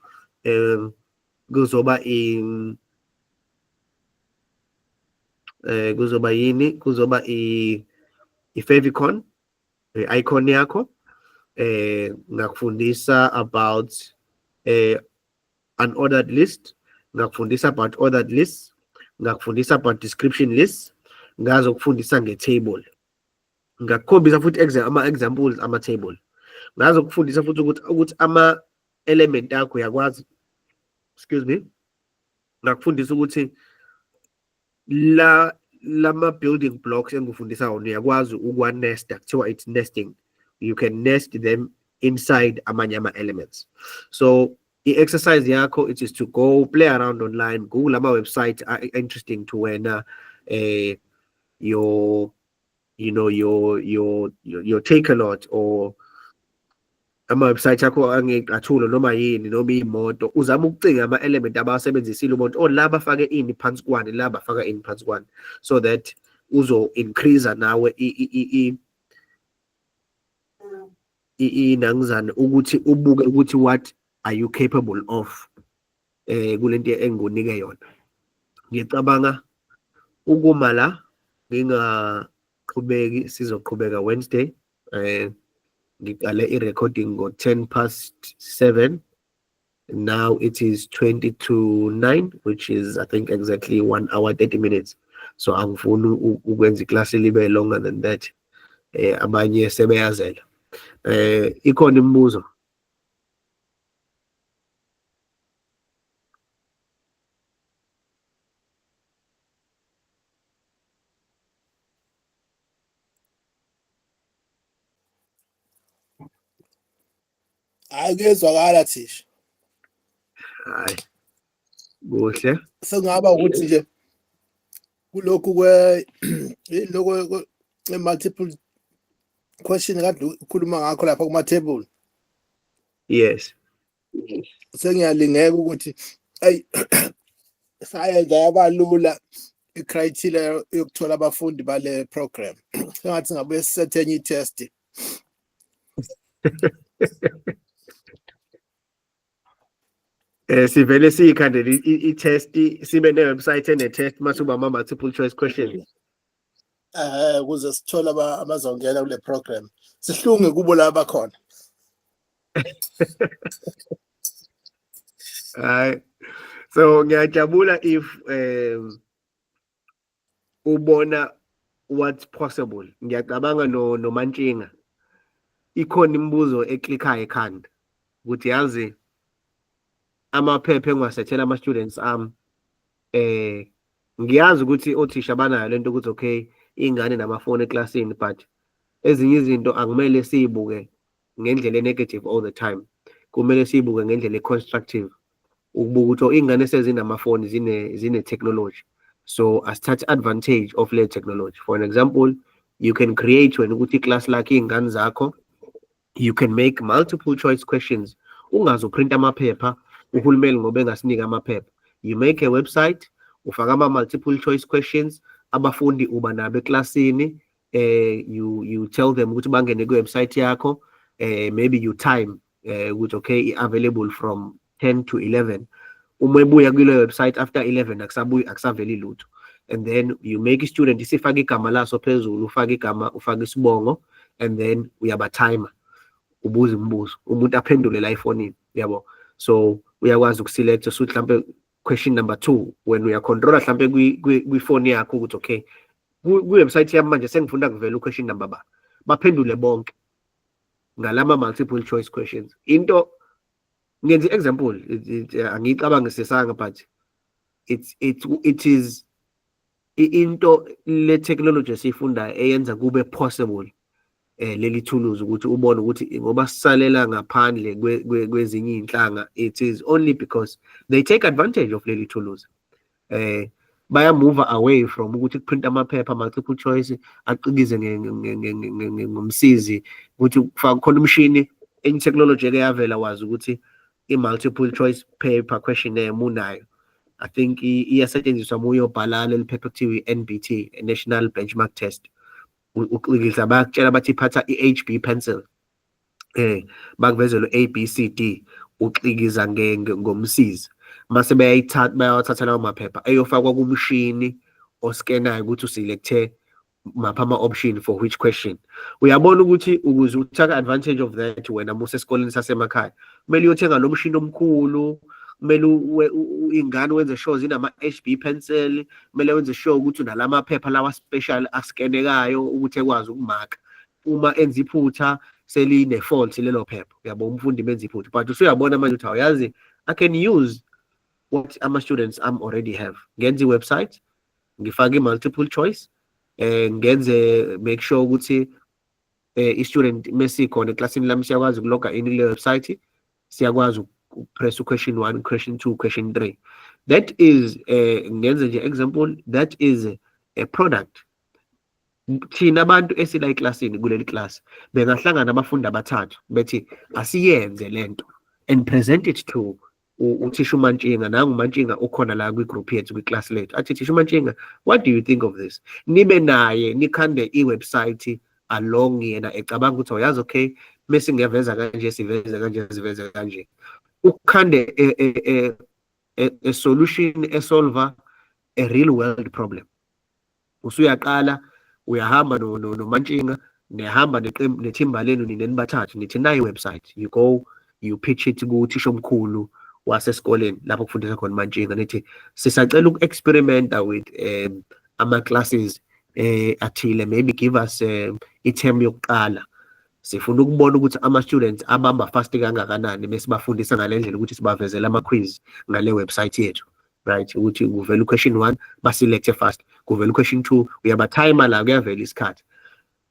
Kuzoba i-favicon, i-icon yakho. Ngakufundisa about unordered list, ngakufundisa about ordered lists, ngakufundisa about description lists, ngazokufundisa nge-table, ngakukhombisa futhi ama-examples ama-table, ngazokufundisa futhi ukuthi ama-element akho uyakwazi, ngakufundisa ukuthi lama-building blocks engifundisa wona uyakwazi ukwa-nesta, kuthiwa it's nesting. You can nest them inside amanye ama-elements. So i-exercise yakho, it is to go play around online, Google ama-website are interesting to wena, your take a lot, or ama-website akho angecathulo noma yini noma imoto, uzama ukucinga ama-element abasebenzisile umuntu, or laba fake ini phansi kwani, laba faka ini phansi kwani, so that uzo-increase nawe inangizana ukuthi ubuke ukuthi what are you capable of kulento engikunike yona. Ngicabanga ukuma la ngingaqhubeki, sizoqhubeka Wednesday. Ngiqale i-recording ngo 7:10. Now it is 9:20, which is I think exactly 1 hour 30 minutes. So angifuni ukwenza iklasi libe longer than that. Abanye sebeyazela. Ikhona imibuzo? Hayi kuyezwakala thisha. Hayi. Kuhle. Sengaba ukuthi nje kulokhu lokho multiple question kade ukhuluma ngakho lapha kuma table. Yes. Sengiyalingeka ukuthi ay sayenza yabalula icriteria yokuthola abafundi bale program. Sengathi ngabe sisethenye itest. Sivele siyikhandela i-test sibe ne-website ene-test masuba ama-multiple choice questions. Ukuze sithole abazongena kule program. Sihlunge kubo laba khona. Hayi. So ngiyajabula if ubona what's possible. Ngiyacabanga no Mantshinga. Ikhona imibuzo eklikhayo ekhanda ukuthi yazi amaphepha engiwasethela ama-students ngiyazi ukuthi othisha banayo lento ukuthi okay ingane namafoni eklasini, but ezinye izinto akumele siyibuke ngendlela negative all the time. Kumele siyibuke ngendlela constructive. Ukubuka ukuthi ingane sezinamafoni zine technology, so asithathe advantage of le technology. For an example, you can create when ukuthi class lakhe ingane zakho, you can make multiple choice questions. Ungazoprint amaphepha uhulumeni ngoba engasinika amaphepha. You make a website, ufaka multiple choice questions, abafundi uba nabo eklasini, you tell them ukuthi bangene ku website yakho, maybe you time ukuthi okay available from 10 to 11. Uma ebuya kule website after 11 akusaveli lutho. And then you make a student isifaka igama laso phezulu, ufaka igama, ufaka isibongo, and then uyaba timer. Ubuza imibuzo, umuntu aphendule la efonini, yabo. So uyakwazi ukuselect so mhlambe question number 2 when we are controller mhlambe kwi phone yakho ukuthi okay ku website yami manje sengifunda kuvela question number baphendule bonke ngalama multiple choice questions. Into ngenza example angicabange sesanga, but it is into le technology sifunda eyenza kube possible leli tools ukuthi ubone ukuthi ngoba sisalela ngaphandle kwezinye inhlanga. It is only because they take advantage of leli tools. Baya move away from ukuthi print amaphepha multiple choice aqikize ngomsizi ukuthi kufaka khona umshini enye technology eyavela wazi ukuthi i-multiple choice paper questionnaire munayo. I think iyasetshenziswa muyo bhalala liphepha kuthiwa NBT, National Benchmark Test. Uqikisa bakutshela bathi phatha i-HB pencil, bakuvezela ABCD, uqikiza ngomsizi. Mase bayawathatha lawo maphepha eyofakwa kumshini oskenayo ukuthi uselecte mapha ama-option for which question. Uyabona ukuthi ukuze uthatha advantage of that wena musa esikoleni sasemakhaya kumele uyothenga lo mshini omkhulu, kumele ingane wenze sure zinama-HB pencil, kumele wenze sure ukuthi unalamaphepha lawa special askenekayo ukuthi ekwazi ukumaka. Uma enza iphutha seline fault lelo phepha, uyabo umfundi benza iphutha. But usuyabona manje ukuthi awuyazi I can use what ama-students already have. Ngenza i-website, ngifake multiple choice, ngenze make sure ukuthi i-student mesikhona eklasini lami siyakwazi ukuloga in le website, siyakwazi press question 1, question 2, question 3. That is ngenze nje example, that is a product. Thina abantu esila eklasini kuleli class bengahlangana abafundi abathathu bethi asiyenze lento and present it to uthisha uMantshinga. Nangu uMantshinga ukhona la kwi-group yethu kwi-class lethu, athi thisha uMantshinga, what do you think of this? Nibe naye nikhande i-website along yena ecabanga ukuthi yazi okay mase ngiyaveza kanje siveze kanje siveze kanje. Ukhande a solution esolver a real world problem. Usuyaqala uyahamba no Mantshinga, nihamba nethimba lenu nini bathathu, nithi nayi website, you go you pitch it kuthisha omkhulu wasesikoleni lapho kufundisa khona Mantshinga, nithi sisacela uku-experimenta with ama-classes athile, maybe give us i-term yokuqala. Sifuna ukubona ukuthi ama-students abamba fast kangakanani bese bafundisa ngale ndlela ukuthi sibavezela ama-quiz ngale website yethu, right? Ukuthi kuvela question 1 baselecte fast, kuvela question 2 uyaba timer la kuyavela isikhathi.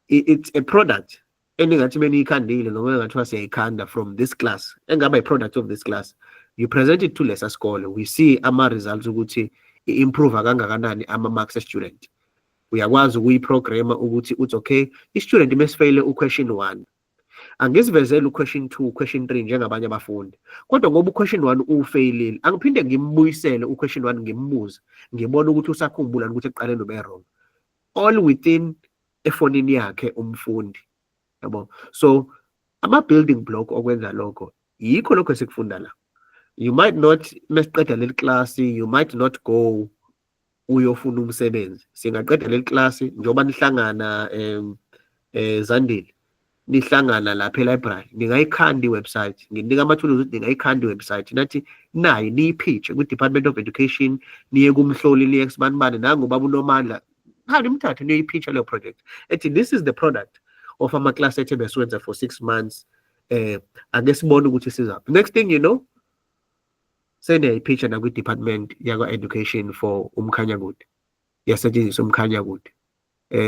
It's a product eningathi beniyikhandile noma engathiwa siyayikhanda from this class engaba i-product of this class, you present it to lesa sikole, we see ama-results ukuthi i-improve kangakanani ama-marks e-student. Uyakwazi ukuyiprograma ukuthi uthi okay, i-student mesifeyile u-question 1 angisivezele u-question 2, question 3 njengabanye abafundi, kodwa ngoba u-question 1 ufeyilile angiphinde ngimbuyisele u-question 1 ngimbuze ngibona ukuthi usakhumbula ukuthi ekuqaleni ube-wrong, all within efonini yakhe umfundi, yabo. So ama-building block okwenza lokho yikho lokho esikufunda la. You might not mesiqeda leli class, you might not go uyofuna umsebenzi. Singaqeda leli class njoba nihlangana Zandile, nihlangana lapha e-library, ningayikhanda i-website, nginika amathuluzi ukuthi ningayikhanda i-website, nathi nayi niyipitche ku-Department of Education, niye kumhloli, niye kusibanibani, nangobaba uNomandla, nimthathe niyoyipitcha leyo project ethi this is the product of ama-class ethe besiwenza for 6 months, ake sibone ukuthi sizaphi. Next thing you know, seniyayipitcha nakwi-Department yakwa-Education for umkhanyakude, yasetshenziswa umkhanyakude,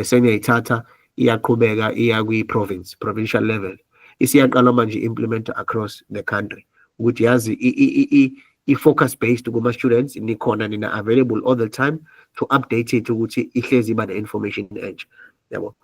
seniyayithatha iyaqhubeka iya kwi-province, provincial level, isiyaqala manje implement across the country, ukuthi yazi i-focus based kuma-students, nikhona nina available all the time to update it ukuthi ihlezi iba ne-information edge, yabo.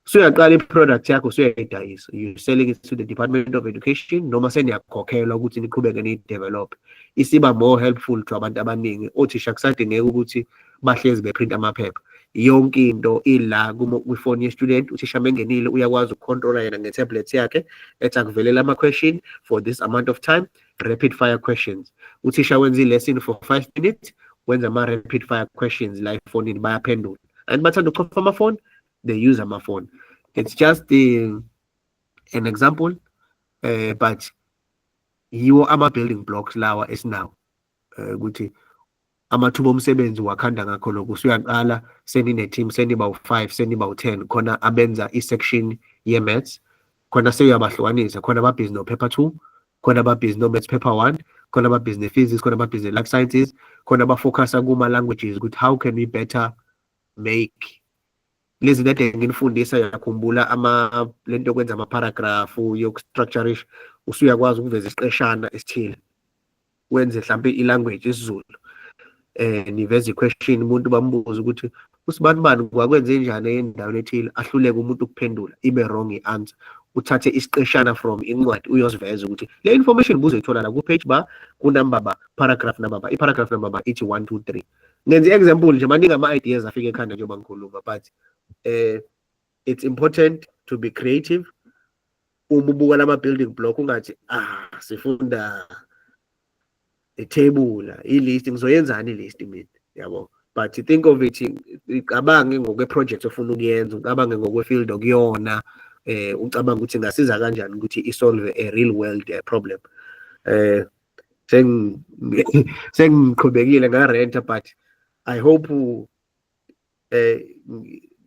So uyaqala i-product yakho usuyayidayisa, you selling it to the Department of Education, noma seniyakhokhelwa ukuthi niqhubeke niyi-develop, isiba more helpful to abantu abaningi. Othisha kusadingeka ukuthi bahlezi beprint amaphepha, yonke into ila kwifoni ye-student. Uthisha mengenile uyakwazi ukucontrola yena nge-tablet yakhe, ethi akuvelela ama-question for this amount of time, rapid fire questions. Uthisha wenza i-lesson for 5 minutes, wenza ama-rapid fire questions la efonini, bayaphendula. And bathanda ukuchofa amafoni, they use amafoni. It's just an example, but yiwo ama-building blocks lawa esinawo, ukuthi amathuba omsebenzi wakhanda ngakho lokho. Usuyaqala senine-team, seniba u-5, seniba u-10, khona abenza i-section ye-maths, khona seyuyabahlukanisa, khona ababhizi no-paper 2, khona ababhizi no-maths paper 1, khona ababhizi ne-physics, khona ababhizi ne-life sciences, khona abafocusa kuma-languages ukuthi how can we better make lezi nade nginifundisa. Yakhumbula lento yokwenza ama-paragraph, yokustructureish, usuyakwazi ukuveza isiqeshana esithile, wenze mhlawumbe i-language isiZulu, niveze i-question, umuntu bambuza ukuthi usibanibani kwakwenze njani endaweni ethile, ahluleke umuntu ukuphendula, ibe wrong i-answer, uthathe isiqeshana from incwadi uyosiveza ukuthi le information buzoyithola la ku-page bar, ku-number bar, paragraph number bar, i-paragraph number bar ithi 1 2 3. Ngenze i-example nje, maningi ama-ideas afike ekhanda njengoba ngikhuluma, but it's important to be creative. Uma ubuka lama-building block ungathi sifunda ithebula, i-list, ngizoyenzani i-list mina, yabo. But think of it, ucabange ngokwe-project ofuna ukuyenza, ucabange ngokwe-field okuyona, ucabanga ukuthi ngasiza kanjani ukuthi isolve a real world problem. Sengiqhubekile ngarenta, but I hope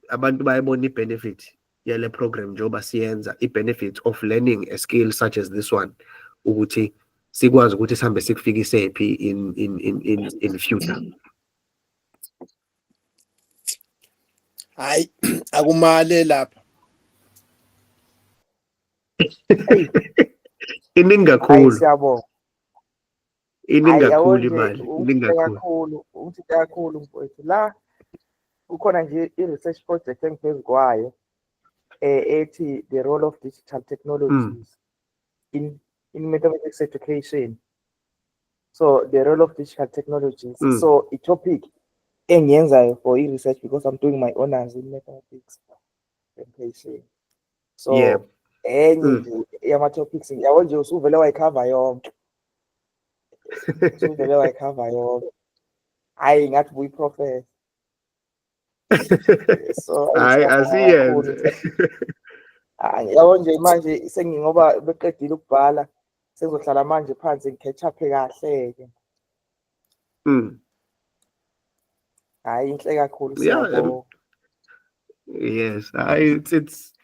abantu bayibona i-benefit yale program njengoba siyenza, i-benefit of learning a skill such as this one, ukuthi sikwazi ukuthi sihambe sikufikise phi in future. Hayi akumale lapha. Iningi kakhulu. Siyabonga. Iningi kakhulu imali, iningi kakhulu. Uthi kakhulu mfowethu. La ukhona nje i-research project engiphezu kwayo ethi the role of digital technologies in mathematics education. So the role of digital technologies. So a topic engiyenzayo for i-research because I'm doing my honors in mathematics education. So yeah. Enye yama-topics yabo nje usuvele wayikhava yonke. Usuvele wayikhava yonke. Hayi ngathi buyi-professor. So asiyenze. Yabo nje manje sengingoba beqedile ukubhala, sengizohlala manje phansi ngicatch up kahle-ke. Hayi inhle kakhulu siyabonga. Yes,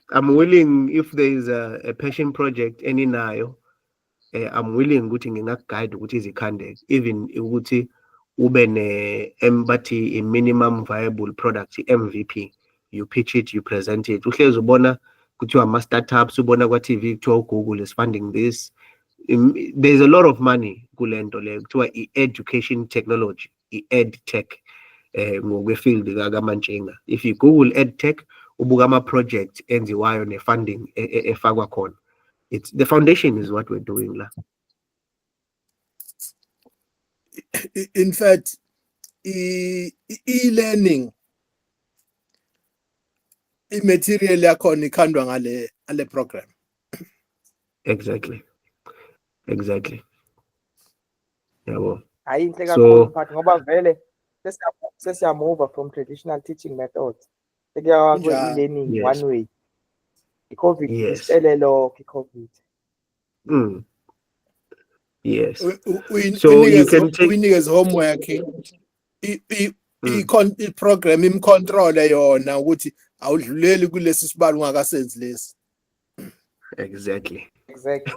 I'm willing, if there is a passion project eninayo, I'm willing ukuthi ngingakuguide ukuthi izikhandeke, even ukuthi ube bathi i-minimum viable product, MVP, you pitch it, you present it. Uhlezi ubona kuthiwa ama-startups ubona kwa-TV kuthiwa uGoogle is funding this. There's a lot of money kule nto leyo kuthiwa i-education technology, i-edtech ngokwefield kaMantshinga. If you Google edtech ubuka ama-project enziwayo ne-funding efakwa khona. It's the foundation is what we're doing la. In fact, e-learning i-material yakhona ikhandwa ngale program. Exactly. Yabo. Hayi inhle So- kakhulu mphathi ngoba vele sesiyamuva from traditional teaching methods. Sekuyawa Kunjalo. kwe-e-learning Yes. one way. I-COVID Yes. isitelelo i-COVID. Yes. So you can take- uyinikeze homework i-program imcontrole yona ukuthi awudluleli kulesi sibalo ungakasenzi lesi. Exactly. Exactly.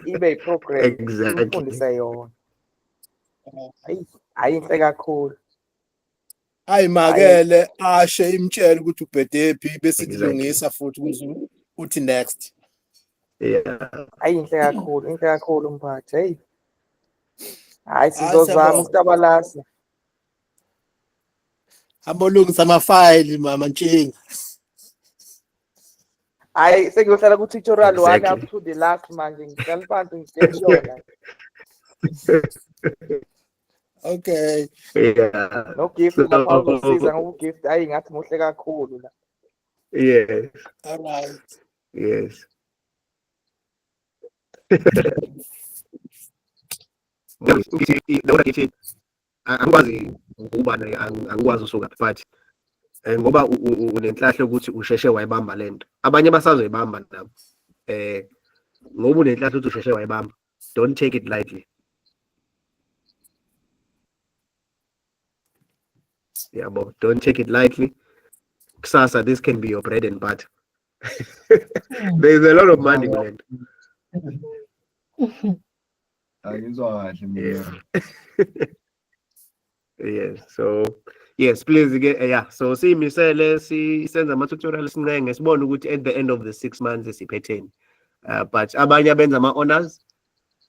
Ibe i-program Exactly. ifundise yona. Hayi inhle kakhulu. Hayi makele ashe imtshela ukuthi ubhedephi bese Exactly. dilungisa futhi ukuze uthi next. Yeah. Hayi inhle kakhulu mphathi. Hayi Hayi, sizozama siyabonga. ukutabalasa. Abolungisa ama-file Mantshinga. Hayi sekuyohlala ku-tutorial 1 Exactly. up to the last manje ngihlala phansi ngitshela yona. Okay. Yeah. No gift lapha uzosiza ngokugift hayi ngathi muhle kakhulu la. Yes. All right. Yes. Angikwazi ukubani angikwazi usuka but ngoba unenhlahla ukuthi usheshe wayibamba lento abanye basazoyibamba nabo ngoba unenhlahla ukuthi usheshe wayibamba don't take it lightly. Yabo, don't take it lightly. Kusasa, this can be your bread and butter. There's a lot of money kule nto. Angizwa kahle mina. Yes, so yes, please again, yeah. So siyimisele senza ama-tutorial sincenge sibone ukuthi at the end of the 6 months siphetheni. But abanye abenza ama-honors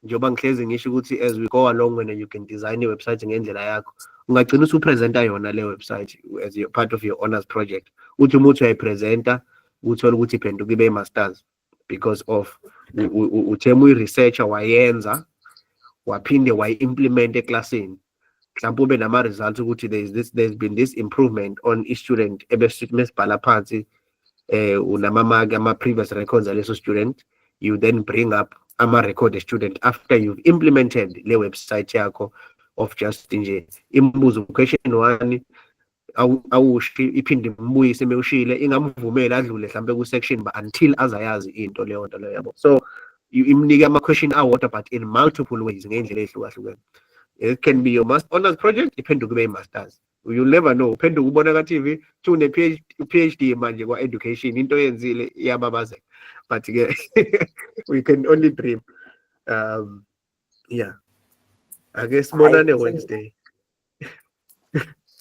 njengoba ngihlezi ngisho ukuthi as we go along when you can design i-website ngendlela yakho ungagcina usupresenta yona le website as your part of your honors project uthi umuthi uyayipresenta uthola ukuthi iphenduka ibe masters because of uthema uyi-researcher wayenza waphinde wayi-implement eklasini mhlawumbe ube nama-results ukuthi there's been this improvement on i-student ebesibhala phansi unamamaki ama-previous records aleso student you then bring up ama-record student after you've implemented le website yakho of just nje imbuzo question 1 awushi iphinde imbuyise mewushile ingamvumeli adlule mhlambe ku-section ba until azayazi into leyo nto leyo yabo so imnike ama-question awodwa but in multiple ways ngendlela ehlukahlukene. It can be your honors project iphenduke kube i-masters. You'll never know. Uphenduke ubona ka-TV PhD manje kwa-education into yenzile iyababazeka but we can only dream. Yeah. I guess sibonane Wednesday.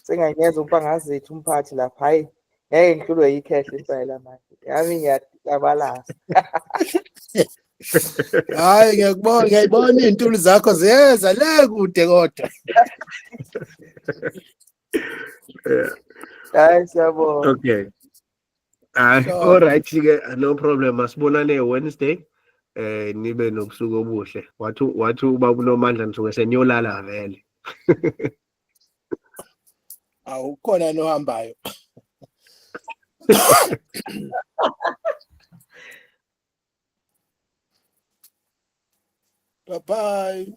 Sengayengeza umpangazithi umphathi lapha hayi ngeke ngihlulwe yikhehle impela manje. Yami ngiyatabalasa. Hayi ngiyayibona iy'ntuli zakho ziyeza le kude kodwa. Yeah. Hayi siyabonga. Okay. Sure. All right, no problem. Asibonane Wednesday. Nibe nobusuku obuhle. Wathi ubaba uNomandla nisuke seniyolala vele. Awukhona nohambayo. Bye bye.